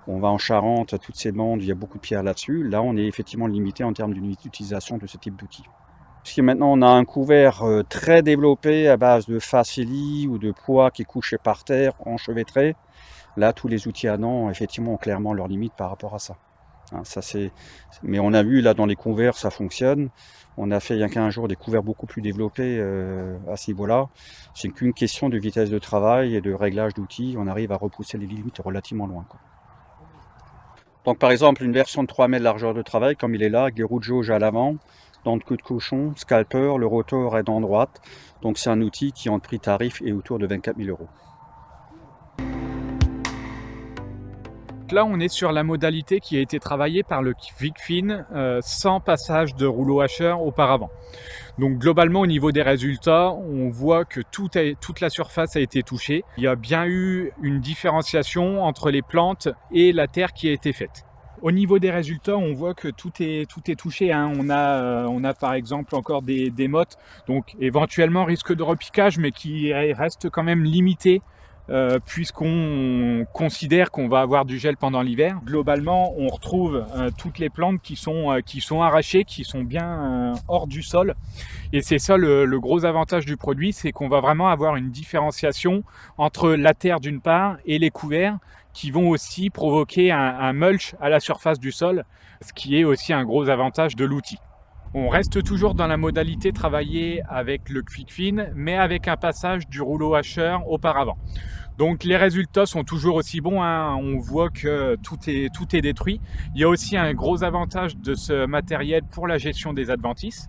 on va en Charente, toutes ces bandes, il y a beaucoup de pierres là-dessus. Là, on est effectivement limité en termes d'utilisation de ce type d'outils. Si maintenant on a un couvert très développé à base de facili ou de poids qui est couché par terre, enchevêtré, là, tous les outils à dents, effectivement, ont clairement leurs limites par rapport à ça. Hein, mais on a vu là dans les couverts, ça fonctionne. On a fait il y a 15 jours des couverts beaucoup plus développés à ce niveau-là. C'est qu'une question de vitesse de travail et de réglage d'outils. On arrive à repousser les limites relativement loin, quoi. Donc par exemple, une version de 3 mètres de largeur de travail, comme il est là, avec des roues de jauge à l'avant, dents de queue de cochon, scalper, le rotor est dent droite. Donc c'est un outil qui en prix tarif est autour de 24 000 €. Là, on est sur la modalité qui a été travaillée par le Quickfin sans passage de rouleau hacheur auparavant. Donc globalement, au niveau des résultats, on voit que toute la surface a été touchée. Il y a bien eu une différenciation entre les plantes et la terre qui a été faite. Au niveau des résultats, on voit que tout est touché, hein. On a par exemple encore des mottes, donc éventuellement risque de repiquage, mais qui reste quand même limité. Puisqu'on considère qu'on va avoir du gel pendant l'hiver. Globalement, on retrouve toutes les plantes qui sont arrachées, qui sont bien hors du sol. Et c'est ça le gros avantage du produit, c'est qu'on va vraiment avoir une différenciation entre la terre d'une part et les couverts qui vont aussi provoquer un mulch à la surface du sol, ce qui est aussi un gros avantage de l'outil. On reste toujours dans la modalité travaillée avec le Quickfin, mais avec un passage du rouleau hacheur auparavant. Donc les résultats sont toujours aussi bons, hein. On voit que tout est détruit. Il y a aussi un gros avantage de ce matériel pour la gestion des adventices.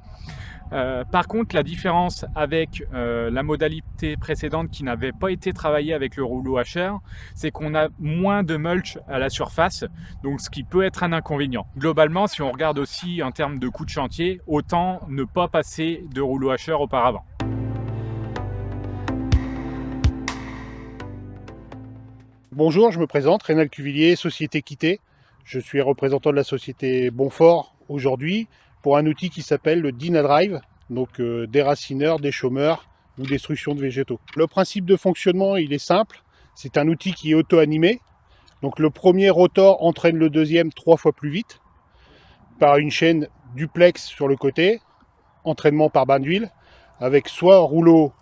Par contre, la différence avec la modalité précédente qui n'avait pas été travaillée avec le rouleau hacheur, c'est qu'on a moins de mulch à la surface, donc ce qui peut être un inconvénient. Globalement, si on regarde aussi en termes de coût de chantier, autant ne pas passer de rouleau hacheur auparavant. Bonjour, je me présente, Rénal Cuvillier, Société Quitté. Je suis représentant de la société Bonfort aujourd'hui pour un outil qui s'appelle le Dynadrive, donc déracineur, déchaumeur ou destruction de végétaux. Le principe de fonctionnement, il est simple. C'est un outil qui est auto-animé. Donc le premier rotor entraîne le deuxième 3 fois plus vite par une chaîne duplex sur le côté, entraînement par bain d'huile, avec soit rouleau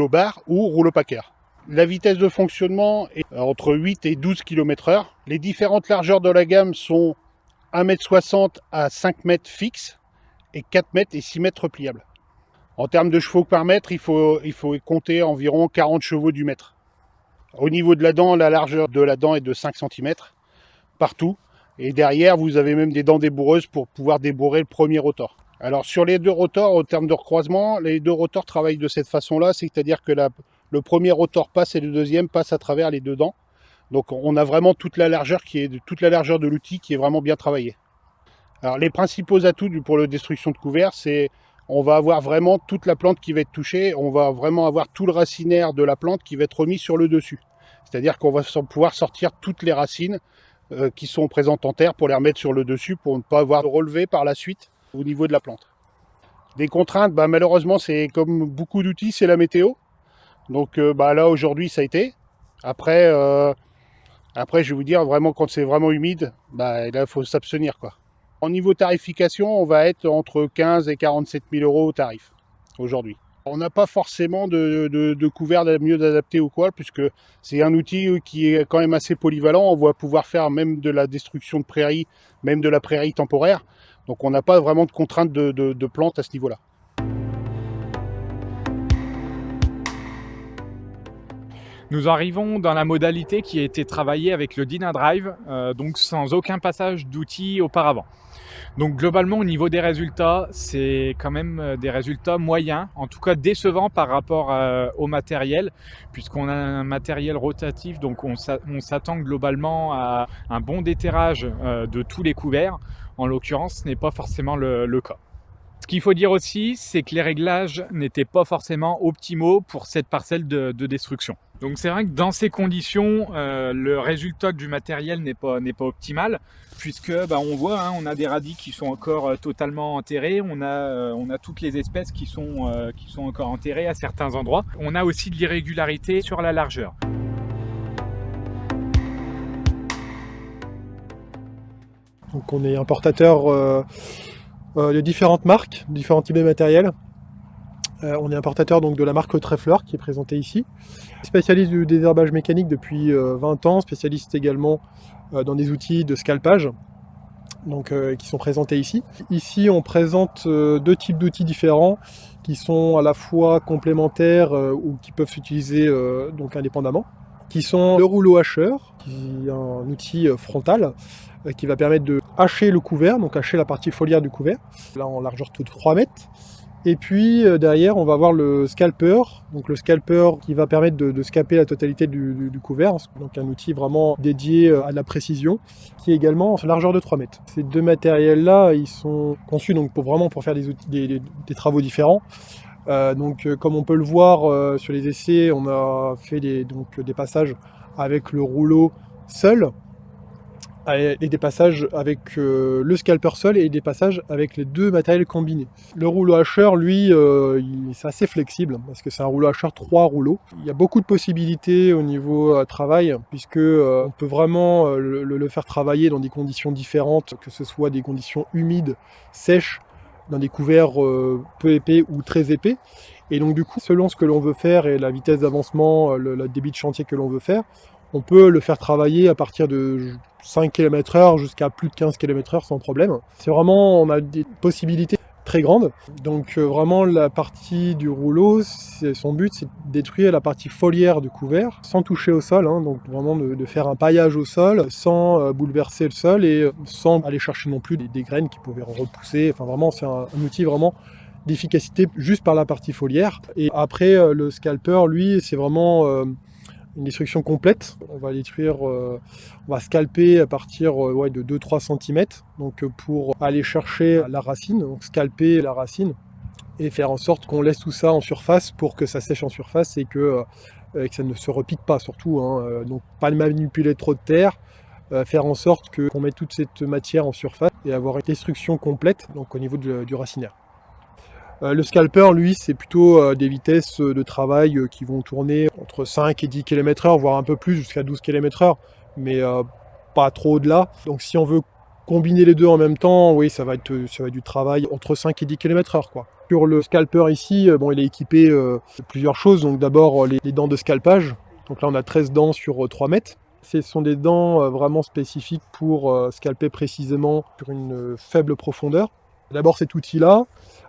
barre ou rouleau packer. La vitesse de fonctionnement est entre 8 et 12 km/h. Les différentes largeurs de la gamme sont 1,60 m à 5 m fixe et 4 m et 6 m pliables. En termes de chevaux par mètre, il faut compter environ 40 chevaux du mètre. Au niveau de la dent, la largeur de la dent est de 5 cm partout. Et derrière, vous avez même des dents débourreuses pour pouvoir débourrer le premier rotor. Alors sur les deux rotors, au terme de recroisement, les deux rotors travaillent de cette façon-là, c'est-à-dire que le premier rotor passe et le deuxième passe à travers les deux dents. Donc on a vraiment toute la largeur de l'outil qui est vraiment bien travaillée. Alors les principaux atouts pour la destruction de couverts, c'est on va avoir vraiment toute la plante qui va être touchée, on va vraiment avoir tout le racinaire de la plante qui va être remis sur le dessus. C'est-à-dire qu'on va pouvoir sortir toutes les racines qui sont présentes en terre pour les remettre sur le dessus pour ne pas avoir de relevé par la suite au niveau de la plante. Des contraintes, malheureusement, c'est comme beaucoup d'outils, c'est la météo. Donc là aujourd'hui ça a été. Après je vais vous dire vraiment quand c'est vraiment humide, là il faut s'abstenir quoi. En niveau tarification, on va être entre 15 et 47 000 € au tarif aujourd'hui. On n'a pas forcément de couvert mieux adapté ou quoi, puisque c'est un outil qui est quand même assez polyvalent. On va pouvoir faire même de la destruction de prairies, même de la prairie temporaire. Donc on n'a pas vraiment de contraintes de plantes à ce niveau-là. Nous arrivons dans la modalité qui a été travaillée avec le Dynadrive, donc sans aucun passage d'outils auparavant. Donc globalement au niveau des résultats, c'est quand même des résultats moyens, en tout cas décevants par rapport au matériel, puisqu'on a un matériel rotatif, donc on s'attend globalement à un bon déterrage de tous les couverts. En l'occurrence, ce n'est pas forcément le cas. Ce qu'il faut dire aussi, c'est que les réglages n'étaient pas forcément optimaux pour cette parcelle de destruction. Donc c'est vrai que dans ces conditions, le résultat du matériel n'est pas optimal, puisque on voit, hein, on a des radis qui sont encore totalement enterrés, on a toutes les espèces qui sont encore enterrées à certains endroits. On a aussi de l'irrégularité sur la largeur. Donc on est importateur de différentes marques, différents types de matériel. On est importateur donc de la marque Treffler qui est présentée ici. Spécialiste du désherbage mécanique depuis 20 ans, spécialiste également dans des outils de scalpage donc, qui sont présentés ici. Ici on présente deux types d'outils différents qui sont à la fois complémentaires ou qui peuvent s'utiliser donc indépendamment, qui sont le rouleau hacheur, qui est un outil frontal qui va permettre de hacher le couvert, donc hacher la partie foliaire du couvert, là en largeur de 3 mètres. Et puis derrière, on va avoir le scalper, donc le scalper qui va permettre de scalper la totalité du couvert, donc un outil vraiment dédié à la précision, qui est également en largeur de 3 mètres. Ces deux matériels-là, ils sont conçus donc pour faire des travaux différents. Comme on peut le voir sur les essais, on a fait des passages avec le rouleau seul, et des passages avec le scalper seul et des passages avec les deux matériels combinés. Le rouleau hacheur, lui, c'est assez flexible parce que c'est un rouleau hacheur 3 rouleaux. Il y a beaucoup de possibilités au niveau travail puisque on peut vraiment le faire travailler dans des conditions différentes, que ce soit des conditions humides, sèches, dans des couverts peu épais ou très épais. Et donc du coup, selon ce que l'on veut faire et la vitesse d'avancement, le débit de chantier que l'on veut faire, on peut le faire travailler à partir de 5 km/h jusqu'à plus de 15 km/h sans problème. C'est vraiment, on a des possibilités très grandes. Donc vraiment la partie du rouleau, son but c'est de détruire la partie foliaire du couvert sans toucher au sol, hein, donc vraiment de faire un paillage au sol sans bouleverser le sol et sans aller chercher non plus des graines qui pouvaient repousser. Enfin vraiment c'est un outil vraiment d'efficacité juste par la partie foliaire. Et après le scalper, lui, c'est vraiment une destruction complète. On va détruire, on va scalper à partir de 2-3 cm donc pour aller chercher la racine, donc scalper la racine et faire en sorte qu'on laisse tout ça en surface pour que ça sèche en surface et que ça ne se repique pas surtout, hein. Donc pas manipuler trop de terre, faire en sorte qu'on mette toute cette matière en surface et avoir une destruction complète donc au niveau du racinaire. Le scalper, lui, c'est plutôt des vitesses de travail qui vont tourner entre 5 et 10 km/h, voire un peu plus, jusqu'à 12 km/h, mais pas trop au-delà. Donc si on veut combiner les deux en même temps, oui, ça va être du travail entre 5 et 10 km/h, quoi. Sur le scalper ici, il est équipé de plusieurs choses. Donc d'abord les dents de scalpage. Donc là, on a 13 dents sur 3 mètres. Ce sont des dents vraiment spécifiques pour scalper précisément sur une faible profondeur. D'abord cet outil-là.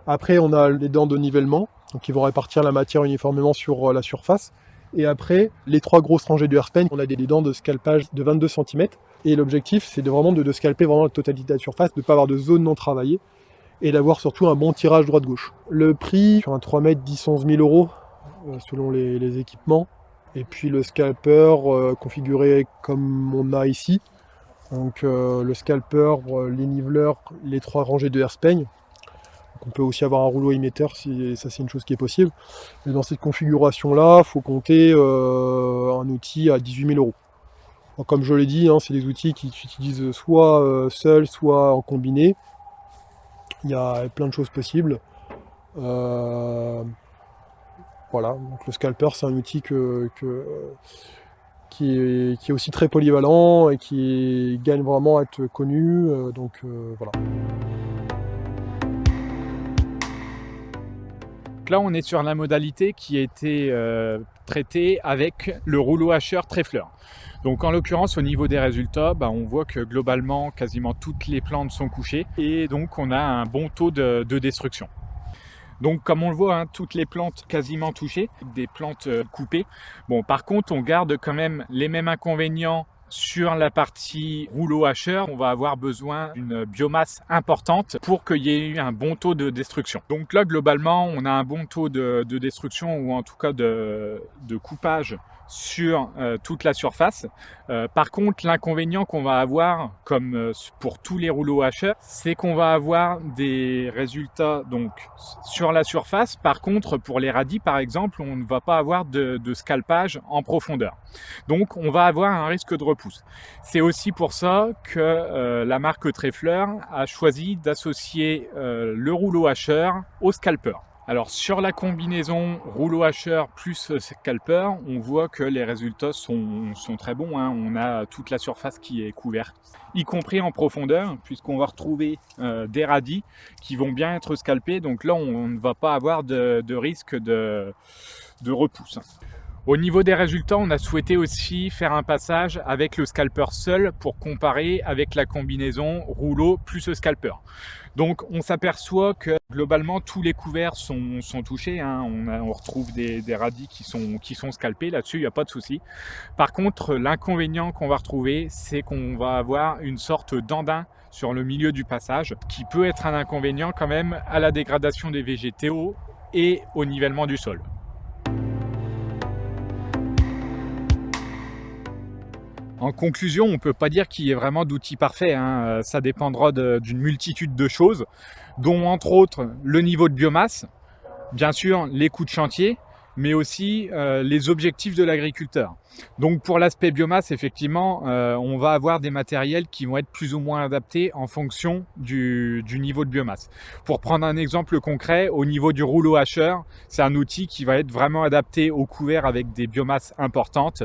Après, on a les dents de nivellement, donc qui vont répartir la matière uniformément sur la surface. Et après, les 3 grosses rangées de hairpin, on a des dents de scalpage de 22 cm. Et l'objectif, c'est de scalper vraiment la totalité de la surface, de ne pas avoir de zone non travaillée, et d'avoir surtout un bon tirage droite-gauche. Le prix, sur un 3 mètres, 10-11 000 euros, selon les équipements. Et puis le scalper, configuré comme on a ici. Donc le scalper, les niveleurs, les 3 rangées de hairpin. On peut aussi avoir un rouleau émetteur, si ça c'est une chose qui est possible. Mais dans cette configuration-là, il faut compter un outil à 18 000 euros. Donc, comme je l'ai dit, hein, c'est des outils qui s'utilisent soit seuls, soit en combiné. Il y a plein de choses possibles. Voilà, donc le scalper, c'est un outil qui est aussi très polyvalent et qui gagne vraiment à être connu. Voilà. Là, on est sur la modalité qui a été traitée avec le rouleau hacheur Treffler. Donc en l'occurrence, au niveau des résultats, on voit que globalement, quasiment toutes les plantes sont couchées et donc on a un bon taux de destruction. Donc comme on le voit, hein, toutes les plantes quasiment touchées, des plantes coupées. Bon, par contre, on garde quand même les mêmes inconvénients. Sur la partie rouleau hacheur, on va avoir besoin d'une biomasse importante pour qu'il y ait eu un bon taux de destruction. Donc là, globalement, on a un bon taux de destruction ou en tout cas de coupage sur toute la surface. Par contre, l'inconvénient qu'on va avoir, comme pour tous les rouleaux hacheurs, c'est qu'on va avoir des résultats donc sur la surface. Par contre, pour les radis, par exemple, on ne va pas avoir de scalpage en profondeur. Donc, on va avoir un risque de repousse. C'est aussi pour ça que la marque Trefler a choisi d'associer le rouleau hacheur au scalper. Alors sur la combinaison rouleau hacheur plus scalper, on voit que les résultats sont très bons, hein. On a toute la surface qui est couverte, y compris en profondeur, puisqu'on va retrouver des radis qui vont bien être scalpés. Donc là, on ne va pas avoir de risque de repousse. Au niveau des résultats, on a souhaité aussi faire un passage avec le scalper seul pour comparer avec la combinaison rouleau plus scalper. Donc on s'aperçoit que globalement tous les couverts sont touchés, hein. On retrouve des radis qui sont scalpés, là-dessus il n'y a pas de souci. Par contre, l'inconvénient qu'on va retrouver, c'est qu'on va avoir une sorte d'andin sur le milieu du passage, qui peut être un inconvénient quand même à la dégradation des végétaux et au nivellement du sol. En conclusion, on ne peut pas dire qu'il y ait vraiment d'outils parfaits, hein. Ça dépendra d'une multitude de choses, dont entre autres le niveau de biomasse, bien sûr les coûts de chantier, mais aussi les objectifs de l'agriculteur. Donc pour l'aspect biomasse, effectivement, on va avoir des matériels qui vont être plus ou moins adaptés en fonction du niveau de biomasse. Pour prendre un exemple concret, au niveau du rouleau hacheur, c'est un outil qui va être vraiment adapté aux couverts avec des biomasses importantes,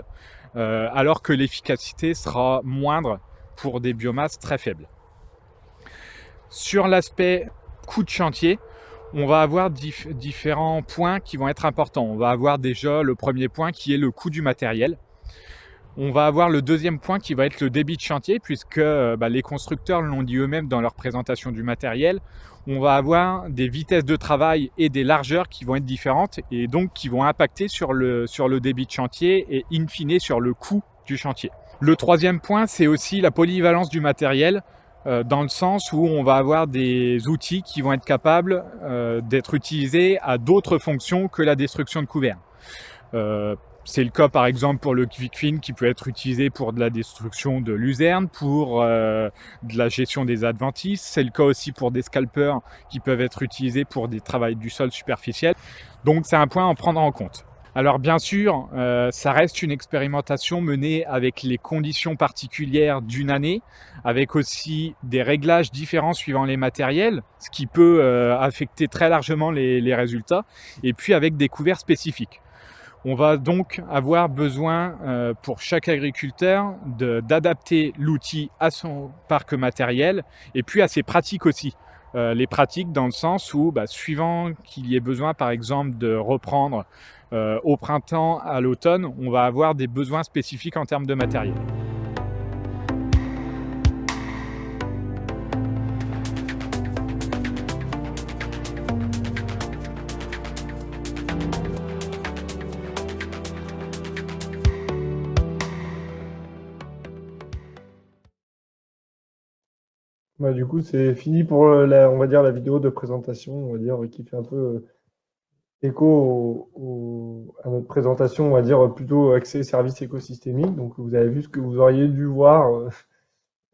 alors que l'efficacité sera moindre pour des biomasses très faibles. Sur l'aspect coût de chantier, on va avoir différents points qui vont être importants. On va avoir déjà le premier point qui est le coût du matériel. On va avoir le deuxième point qui va être le débit de chantier, puisque les constructeurs l'ont dit eux-mêmes dans leur présentation du matériel. On va avoir des vitesses de travail et des largeurs qui vont être différentes et donc qui vont impacter sur le débit de chantier et in fine sur le coût du chantier. Le troisième point, c'est aussi la polyvalence du matériel, dans le sens où on va avoir des outils qui vont être capables d'être utilisés à d'autres fonctions que la destruction de couverts. C'est le cas par exemple pour le Quickfin qui peut être utilisé pour de la destruction de luzerne, pour de la gestion des adventices. C'est le cas aussi pour des scalpers qui peuvent être utilisés pour des travaux du sol superficiel. Donc c'est un point à en prendre en compte. Alors bien sûr, ça reste une expérimentation menée avec les conditions particulières d'une année, avec aussi des réglages différents suivant les matériels, ce qui peut affecter très largement les résultats, et puis avec des couverts spécifiques. On va donc avoir besoin pour chaque agriculteur d'adapter l'outil à son parc matériel et puis à ses pratiques aussi. Les pratiques dans le sens où, suivant qu'il y ait besoin par exemple de reprendre au printemps, à l'automne, on va avoir des besoins spécifiques en termes de matériel. Du coup, c'est fini pour on va dire la vidéo de présentation, on va dire, qui fait un peu écho à notre présentation, on va dire, plutôt axée service écosystémique. Donc, vous avez vu ce que vous auriez dû voir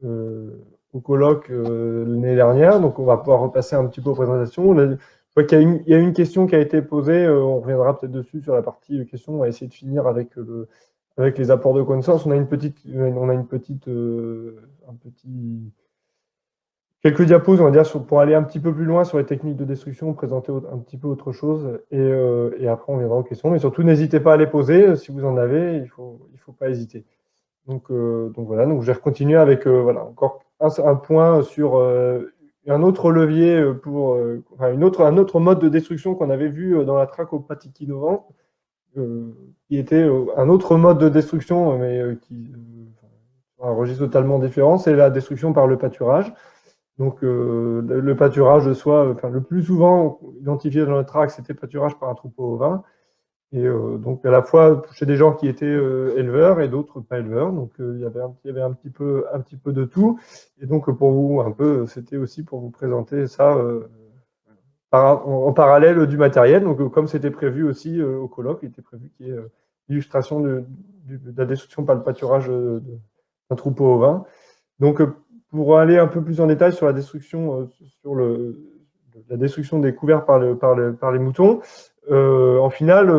au colloque l'année dernière. Donc, on va pouvoir repasser un petit peu aux présentations. Je vois qu'il y a une question qui a été posée. On reviendra peut-être dessus sur la partie questions. On va essayer de finir avec les apports de connaissances. On a quelques diapos, on va dire, pour aller un petit peu plus loin sur les techniques de destruction, présenter un petit peu autre chose, et après on viendra aux questions. Mais surtout, n'hésitez pas à les poser, si vous en avez, il faut pas hésiter. Donc voilà, donc je vais continuer avec encore un point sur un autre levier un autre mode de destruction qu'on avait vu dans la traque aux pratiques innovantes, qui était un autre mode de destruction, mais qui un registre totalement différent, c'est la destruction par le pâturage. Donc le pâturage de soie, le plus souvent identifié dans le tract, c'était pâturage par un troupeau ovin. Et donc à la fois chez des gens qui étaient éleveurs et d'autres pas éleveurs. Donc il y avait un petit peu de tout. Et donc pour vous, c'était aussi pour vous présenter ça en parallèle du matériel. Donc comme c'était prévu aussi au colloque, il était prévu qu'il y ait l'illustration de la destruction par le pâturage d'un troupeau ovin. Donc, pour aller un peu plus en détail sur la destruction, la destruction des couverts par les moutons, en finale,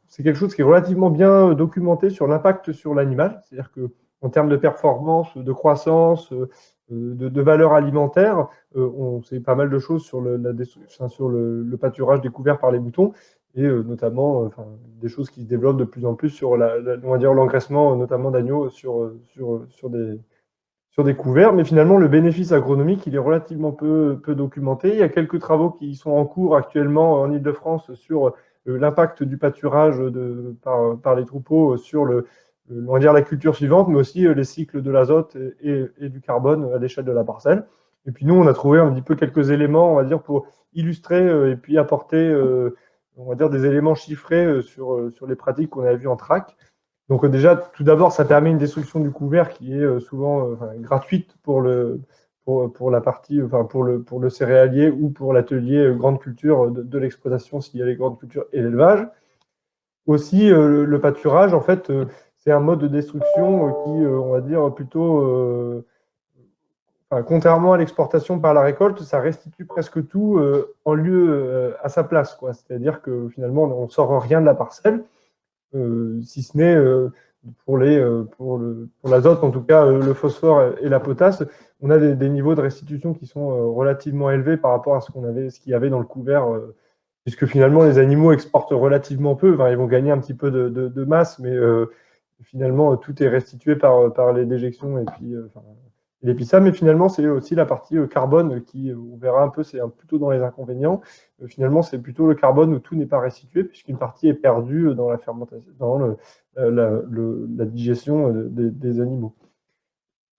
c'est quelque chose qui est relativement bien documenté sur l'impact sur l'animal. C'est-à-dire qu'en termes de performance, de croissance, de valeur alimentaire, on sait pas mal de choses sur le pâturage découvert par les moutons, et notamment des choses qui se développent de plus en plus sur on va dire l'engraissement, notamment d'agneaux sur des couverts. Mais finalement, le bénéfice agronomique, il est relativement peu documenté. Il y a quelques travaux qui sont en cours actuellement en Île-de-France sur l'impact du pâturage par les troupeaux sur on va dire la culture suivante, mais aussi les cycles de l'azote et du carbone à l'échelle de la parcelle. Et puis nous, on a trouvé un petit peu quelques éléments, on va dire, pour illustrer et puis apporter, on va dire, des éléments chiffrés sur les pratiques qu'on avait vues en track. Donc déjà, tout d'abord, ça permet une destruction du couvert qui est souvent gratuite pour la partie, pour le céréalier ou pour l'atelier grande culture de l'exploitation s'il y a les grandes cultures et l'élevage. Aussi, le pâturage, en fait, c'est un mode de destruction qui, on va dire, plutôt, contrairement à l'exportation par la récolte, ça restitue presque tout en lieu à sa place, quoi. C'est-à-dire que finalement, on ne sort rien de la parcelle, si ce n'est pour l'azote, en tout cas le phosphore et la potasse, on a des niveaux de restitution qui sont relativement élevés par rapport à ce qu'il y avait dans le couvert, puisque finalement les animaux exportent relativement peu. Ils vont gagner un petit peu de masse, mais finalement tout est restitué par les déjections et puis ça. Mais finalement, c'est aussi la partie carbone qui, on verra un peu, c'est plutôt dans les inconvénients. Finalement, c'est plutôt le carbone où tout n'est pas restitué, puisqu'une partie est perdue dans la fermentation, dans la digestion des animaux.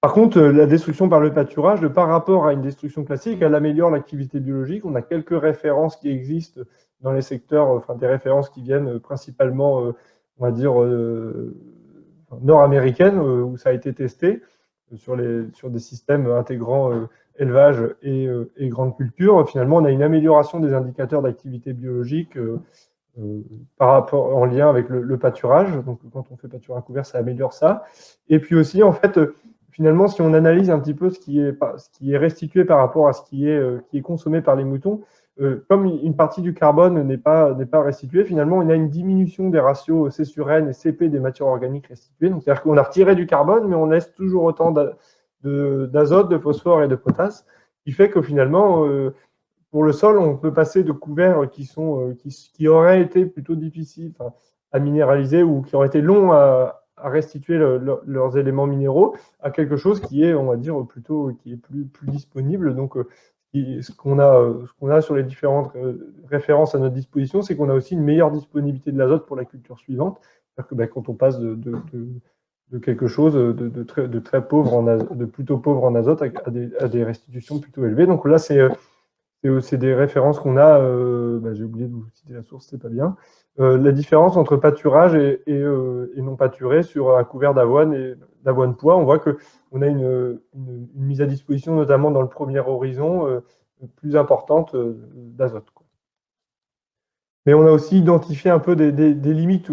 Par contre, la destruction par le pâturage, par rapport à une destruction classique, elle améliore l'activité biologique. On a quelques références qui existent dans les secteurs, des références qui viennent principalement, on va dire, nord-américaines, où ça a été testé sur des systèmes intégrant élevage et grande culture. Finalement, on a une amélioration des indicateurs d'activité biologique par rapport, en lien avec le pâturage. Donc, quand on fait pâturer un couvert, ça améliore ça. Et puis aussi, en fait, finalement, si on analyse un petit peu ce qui est restitué par rapport à ce qui est consommé par les moutons, comme une partie du carbone n'est pas restituée, finalement, on a une diminution des ratios C sur N et CP des matières organiques restituées. Donc, c'est-à-dire qu'on a retiré du carbone, mais on laisse toujours autant d'azote, de phosphore et de potasse, qui fait que finalement, pour le sol, on peut passer de couverts qui auraient été plutôt difficiles à minéraliser ou qui auraient été longs à restituer leurs éléments minéraux à quelque chose qui est, on va dire, plutôt qui est plus disponible. Donc, ce qu'on a sur les différentes références à notre disposition, c'est qu'on a aussi une meilleure disponibilité de l'azote pour la culture suivante. C'est-à-dire que quand on passe de quelque chose de très pauvre, de plutôt pauvre en azote à des restitutions plutôt élevées. Donc là, c'est des références qu'on a. J'ai oublié de vous citer la source, c'est pas bien. La différence entre pâturage et non pâturé sur un couvert d'avoine et d'avoine pois, on voit qu'on a une mise à disposition, notamment dans le premier horizon, plus importante d'azote. Mais on a aussi identifié un peu des limites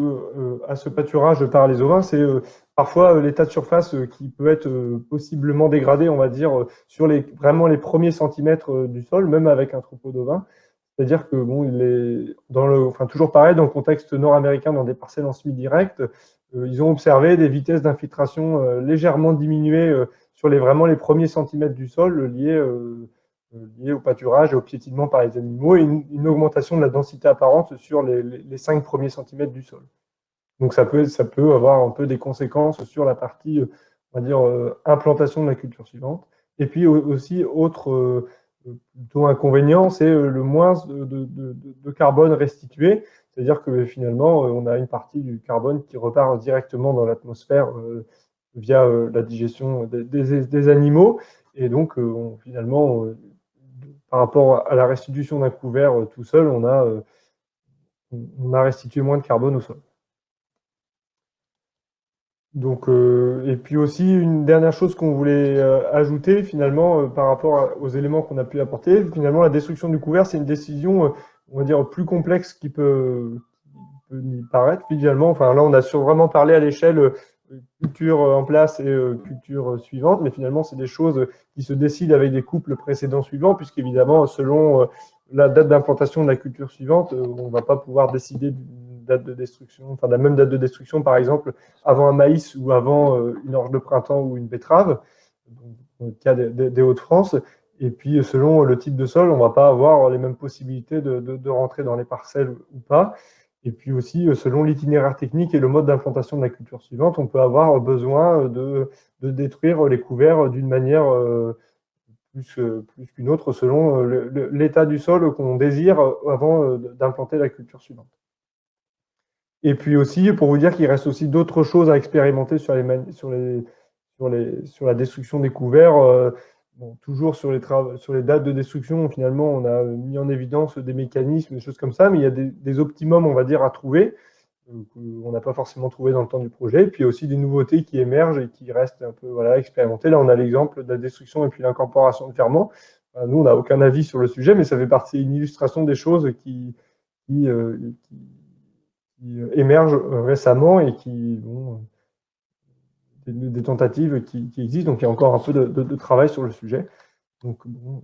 à ce pâturage par les ovins. C'est parfois l'état de surface qui peut être possiblement dégradé, on va dire, sur vraiment les premiers centimètres du sol, même avec un troupeau d'ovins. C'est-à-dire que toujours pareil, dans le contexte nord-américain, dans des parcelles en semi-direct, ils ont observé des vitesses d'infiltration légèrement diminuées sur vraiment les premiers centimètres du sol liés au pâturage et au piétinement par les animaux, et une augmentation de la densité apparente sur les 5 premiers centimètres du sol. Donc ça peut avoir un peu des conséquences sur la partie, on va dire, implantation de la culture suivante. Et puis aussi, autre plutôt inconvénient, c'est le moins de carbone restitué. C'est-à-dire que finalement, on a une partie du carbone qui repart directement dans l'atmosphère via la digestion des animaux. Et donc, finalement, par rapport à la restitution d'un couvert tout seul, on a restitué moins de carbone au sol. Donc, et puis aussi, une dernière chose qu'on voulait ajouter, finalement, par rapport aux éléments qu'on a pu apporter, finalement, la destruction du couvert, c'est une décision, on va dire, plus complexe qui peut peut n'y paraître visuellement. Enfin, là, on a vraiment parlé à l'échelle culture en place et culture suivante, mais finalement, c'est des choses qui se décident avec des couples précédents suivants, puisqu'évidemment, selon la date d'implantation de la culture suivante, on ne va pas pouvoir décider d'une date de destruction, enfin, de la même date de destruction, par exemple, avant un maïs ou avant une orge de printemps ou une betterave, dans le cas des Hauts-de-France. Et puis, selon le type de sol, on ne va pas avoir les mêmes possibilités de rentrer dans les parcelles ou pas. Et puis aussi, selon l'itinéraire technique et le mode d'implantation de la culture suivante, on peut avoir besoin de détruire les couverts d'une manière plus qu'une autre, selon l'état du sol qu'on désire avant d'implanter la culture suivante. Et puis aussi, pour vous dire qu'il reste aussi d'autres choses à expérimenter sur la destruction des couverts. Bon, toujours sur les dates de destruction, finalement, on a mis en évidence des mécanismes, des choses comme ça, mais il y a des optimums, on va dire, à trouver, qu'on n'a pas forcément trouvé dans le temps du projet. Et puis il y a aussi des nouveautés qui émergent et qui restent un peu expérimentées. Là, on a l'exemple de la destruction et puis l'incorporation de ferments. Nous, on n'a aucun avis sur le sujet, mais ça fait partie d'une illustration des choses qui émergent récemment et qui vont... Des tentatives qui existent, donc il y a encore un peu de travail sur le sujet. Donc bon,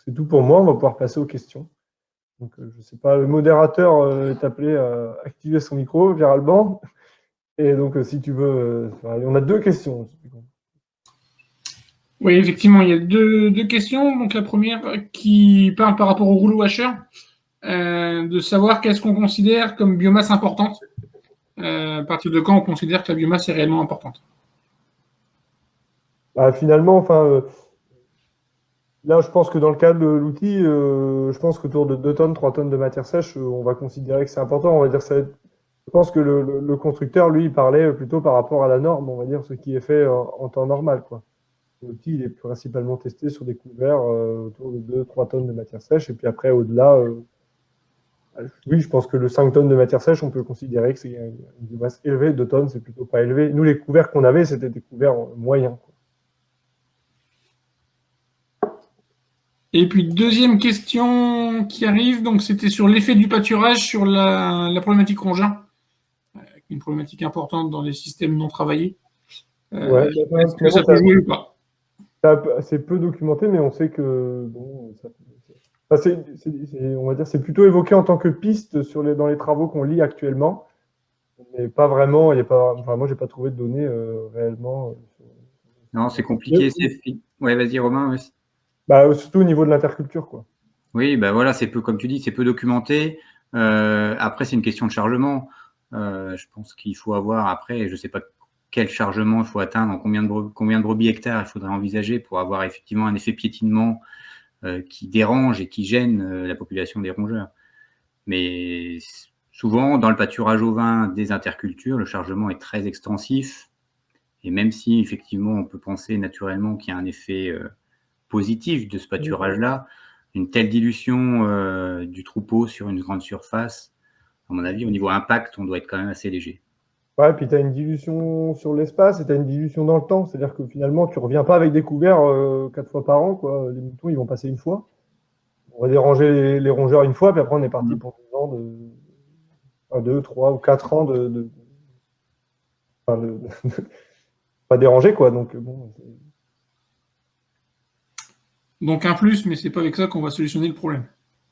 c'est tout pour moi, on va pouvoir passer aux questions. Donc je ne sais pas, le modérateur est appelé à activer son micro via Alban. Et donc si tu veux, on a 2 questions. Oui, effectivement, il y a deux questions. Donc la première qui parle par rapport au rouleau washer, de savoir qu'est-ce qu'on considère comme biomasse importante. À partir de quand on considère que la biomasse est réellement importante? Finalement, là, je pense que dans le cadre de l'outil, je pense qu'autour de 2 tonnes, 3 tonnes de matière sèche, on va considérer que c'est important. On va dire je pense que le constructeur, lui, il parlait plutôt par rapport à la norme, on va dire, ce qui est fait en temps normal, quoi. L'outil, il est principalement testé sur des couverts autour de 2-3 tonnes de matière sèche, et puis après, au-delà, oui, je pense que le 5 tonnes de matière sèche, on peut considérer que c'est une biomasse élevée. 2 tonnes, c'est plutôt pas élevé. Nous, les couverts qu'on avait, c'était des couverts moyens, quoi. Et puis, deuxième question qui arrive, donc c'était sur l'effet du pâturage sur la problématique rongeur, une problématique importante dans les systèmes non travaillés. Est-ce que ça peut jouer ou pas? C'est peu documenté, mais on sait que bon, on va dire, c'est plutôt évoqué en tant que piste dans les travaux qu'on lit actuellement, mais pas vraiment. Moi, j'ai pas trouvé de données réellement. Non, c'est compliqué. Ouais, vas-y, Romain. Surtout au niveau de l'interculture, quoi. Oui, voilà, c'est peu, comme tu dis, c'est peu documenté. Après, c'est une question de chargement. Je pense qu'il faut avoir après, je sais pas quel chargement il faut atteindre, combien de brebis hectares il faudrait envisager pour avoir effectivement un effet piétinement qui dérange et qui gêne la population des rongeurs. Mais souvent, dans le pâturage ovin des intercultures, le chargement est très extensif. Et même si, effectivement, on peut penser naturellement qu'il y a un effet positif de ce pâturage-là, une telle dilution du troupeau sur une grande surface, à mon avis, au niveau impact, on doit être quand même assez léger. Ouais, puis tu as une dilution sur l'espace et tu as une dilution dans le temps. C'est-à-dire que finalement, tu ne reviens pas avec des couverts 4 fois par an, quoi. Les moutons, ils vont passer une fois. On va déranger les rongeurs une fois, puis après, on est parti pour 2 ans 2, 3 ou 4 ans pas déranger, quoi. Donc, bon. Donc un plus, mais c'est pas avec ça qu'on va solutionner le problème.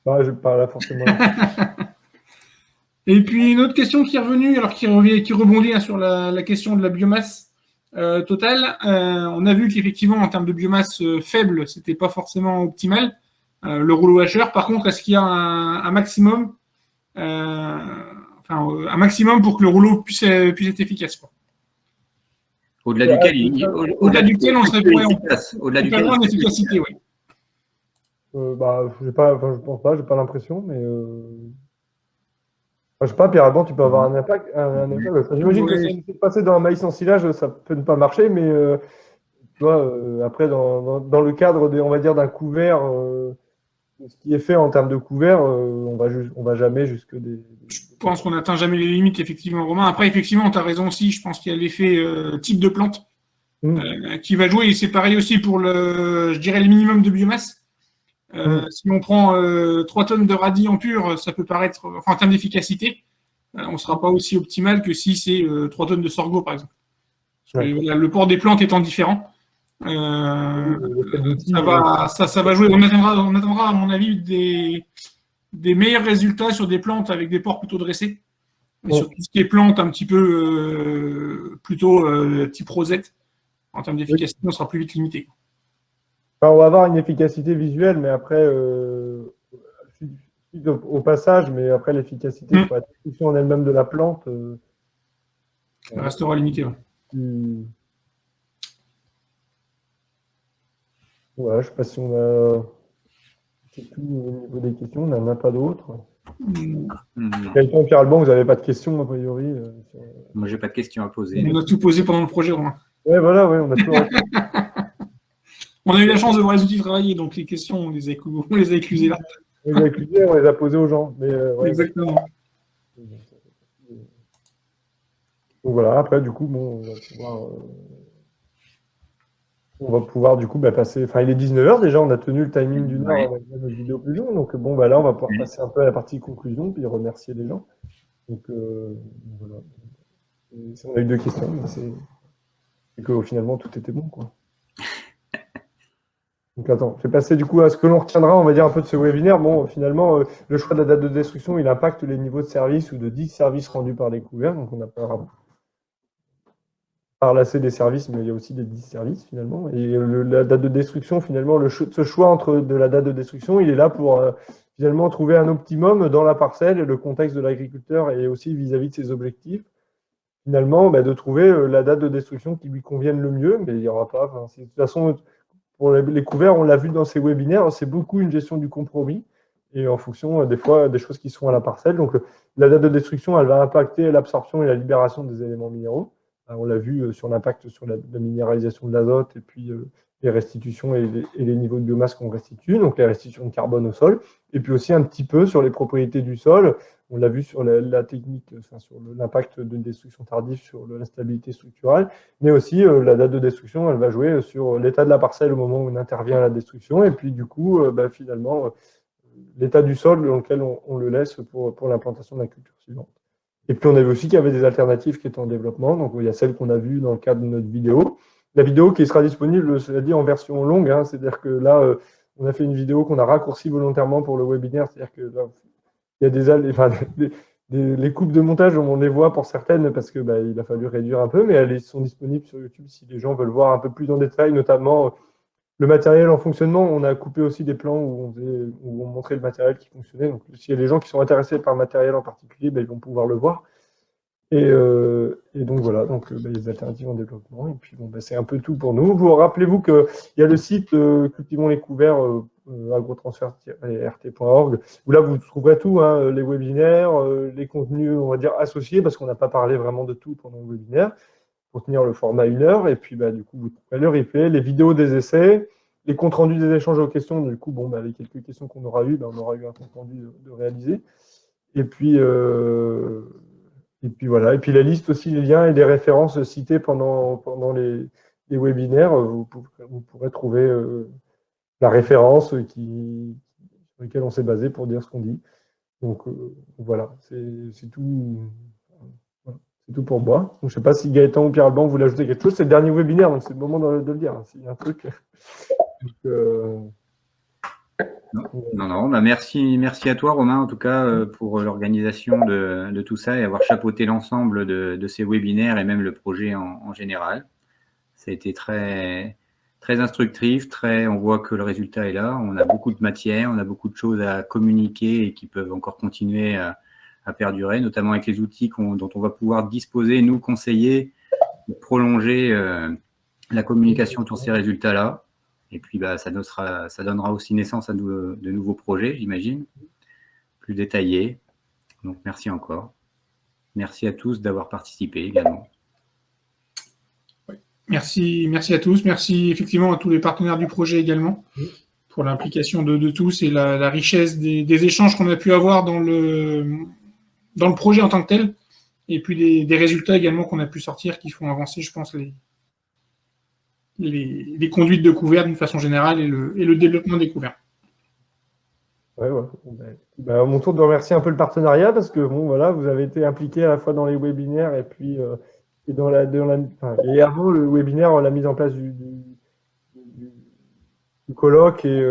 Je vais pas là forcément. Et puis une autre question qui est revenue, alors qui rebondit sur la question de la biomasse totale. On a vu qu'effectivement, en termes de biomasse faible, c'était pas forcément optimal. Le rouleau washer, par contre, est-ce qu'il y a un maximum, un maximum pour que le rouleau puisse être efficace, quoi? Au-delà duquel on serait efficace. Au-delà duquel en efficacité, oui. Je pense pas, j'ai pas l'impression, mais je sais pas, Pierre Alban, tu peux avoir un impact. J'imagine que si c'est passé dans un maïs en silage, ça peut ne pas marcher, mais tu vois, après, dans le cadre on va dire d'un couvert, ce qui est fait en termes de couvert, on va jamais jusque des. Je pense qu'on n'atteint jamais les limites, effectivement, Romain. Après, effectivement, tu as raison aussi, je pense qu'il y a l'effet type de plante qui va jouer, et c'est pareil aussi pour le minimum de biomasse. Si on prend 3 tonnes de radis en pur, ça peut paraître, en termes d'efficacité, on ne sera pas aussi optimal que si c'est 3 tonnes de sorgho, par exemple. Parce que, Ouais. voilà, le port des plantes étant différent, Le fait d'outils, ça va jouer. On attendra, à mon avis, des meilleurs résultats sur des plantes avec des ports plutôt dressés. Et sur tout ce qui est plantes un petit peu plutôt type rosette, en termes d'efficacité, on sera plus vite limité. enfin, on va avoir une efficacité visuelle, mais après, suite au passage, mais après l'efficacité sur la destruction en elle-même de la plante. Ça restera limité. Ouais. Voilà, je ne sais pas si on a. C'est tout au niveau des questions, on n'en a pas d'autres. Gaëtan, Pierre Alban, vous n'avez pas de questions a priori Moi, j'ai pas de questions à poser. On a tout posé pendant le projet, Romain. Ouais, voilà, ouais, on a tout. On a eu la chance de voir les outils travailler, donc les questions, on les a éclusées là. On les a éclusées, on les a posées aux gens. Mais, ouais, exactement. Donc voilà, après, du coup, bon, on va pouvoir du coup passer. Enfin, il est 19h déjà, on a tenu le timing d'une heure avec notre vidéo plus longue. Donc bon, là, on va pouvoir passer un peu à la partie conclusion, puis remercier les gens. Donc voilà. On a eu 2 questions, mais c'est que finalement tout était bon, quoi. Donc attends, je vais passer du coup à ce que l'on retiendra, on va dire un peu de ce webinaire. Bon, finalement, le choix de la date de destruction, il impacte les niveaux de service ou de 10 services rendus par les couverts. Donc on a parlacé des services, mais il y a aussi des 10 services finalement. Et la date de destruction, finalement, ce choix entre de la date de destruction, il est là pour finalement trouver un optimum dans la parcelle et le contexte de l'agriculteur et aussi vis-à-vis de ses objectifs. Finalement, de trouver la date de destruction qui lui convienne le mieux, mais il n'y aura pas. Enfin, de toute façon, pour les couverts, on l'a vu dans ces webinaires, c'est beaucoup une gestion du compromis et en fonction des fois des choses qui sont à la parcelle. Donc la date de destruction, elle va impacter l'absorption et la libération des éléments minéraux. On l'a vu sur l'impact sur la minéralisation de l'azote et puis les restitutions et les niveaux de biomasse qu'on restitue, donc les restitutions de carbone au sol, et puis aussi un petit peu sur les propriétés du sol. On l'a vu sur la technique, enfin, sur l'impact d'une destruction tardive sur la stabilité structurelle, mais aussi la date de destruction, elle va jouer sur l'état de la parcelle au moment où on intervient à la destruction, et puis du coup, finalement, l'état du sol dans lequel on le laisse pour l'implantation de la culture suivante. Et puis on a vu aussi qu'il y avait des alternatives qui étaient en développement, donc il y a celle qu'on a vue dans le cadre de notre vidéo. La vidéo qui sera disponible, cela dit, en version longue, hein, c'est-à-dire que là, on a fait une vidéo qu'on a raccourcie volontairement pour le webinaire, c'est-à-dire que là, il y a les coupes de montage, on les voit pour certaines parce que il a fallu réduire un peu, mais elles sont disponibles sur YouTube si les gens veulent voir un peu plus en détail, notamment le matériel en fonctionnement. On a coupé aussi des plans où on montrait le matériel qui fonctionnait. Donc, s'il y a des gens qui sont intéressés par le matériel en particulier, ils vont pouvoir le voir. Et donc voilà, donc les alternatives en développement. Et puis c'est un peu tout pour nous. Vous rappelez-vous qu'il y a le site Cultivons les couverts, agrotransfert-rt.org, où là vous trouverez tout, hein, les webinaires, les contenus, on va dire, associés, parce qu'on n'a pas parlé vraiment de tout pendant le webinaire, pour tenir le format 1 heure. Et puis du coup, vous trouverez le replay, les vidéos des essais, les comptes rendus des échanges aux questions. Du coup, les quelques questions qu'on aura eues, on aura eu un compte rendu de réaliser. Et puis voilà. Et puis la liste aussi, les liens et les références citées pendant les webinaires, vous pourrez trouver la référence sur laquelle on s'est basé pour dire ce qu'on dit. Donc voilà, c'est tout. C'est tout pour moi. Donc, je ne sais pas si Gaëtan ou Pierre Alban voulaient ajouter quelque chose. C'est le dernier webinaire, donc c'est le moment de le dire. S'il y a un truc. Non. Merci à toi, Romain, en tout cas, pour l'organisation de tout ça et avoir chapeauté l'ensemble de ces webinaires et même le projet en général. Ça a été très, très instructif, on voit que le résultat est là. On a beaucoup de matière, on a beaucoup de choses à communiquer et qui peuvent encore continuer à perdurer, notamment avec les outils dont on va pouvoir disposer, nous conseiller, pour prolonger la communication sur ces résultats-là. Et puis, ça donnera aussi naissance à de nouveaux projets, j'imagine, plus détaillés. Donc, merci encore. Merci à tous d'avoir participé également. Merci à tous. Merci effectivement à tous les partenaires du projet également pour l'implication de tous et la richesse des échanges qu'on a pu avoir dans le projet en tant que tel, et puis des résultats également qu'on a pu sortir qui font avancer, je pense, les conduites de couverts d'une façon générale et le développement des couverts. Ouais, ouais. À mon tour de remercier un peu le partenariat parce que bon, voilà, vous avez été impliqués à la fois dans les webinaires et puis et et avant le webinaire, la mise en place du colloque et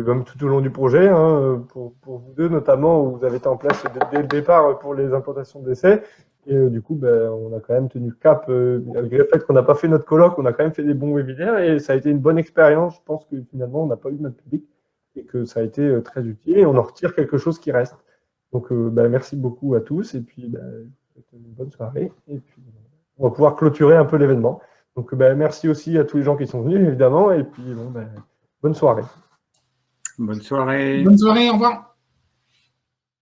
même tout au long du projet, hein, pour vous deux notamment, où vous avez été en place dès le départ pour les implantations d'essais. Et du coup, on a quand même tenu le cap, malgré le fait qu'on n'a pas fait notre colloque, on a quand même fait des bons webinaires et ça a été une bonne expérience. Je pense que finalement, on n'a pas eu notre public et que ça a été très utile et on en retire quelque chose qui reste. Donc, merci beaucoup à tous et puis une bonne soirée. Et puis, on va pouvoir clôturer un peu l'événement. Donc, merci aussi à tous les gens qui sont venus, évidemment. Et puis, bonne soirée. Bonne soirée. Bonne soirée, au revoir.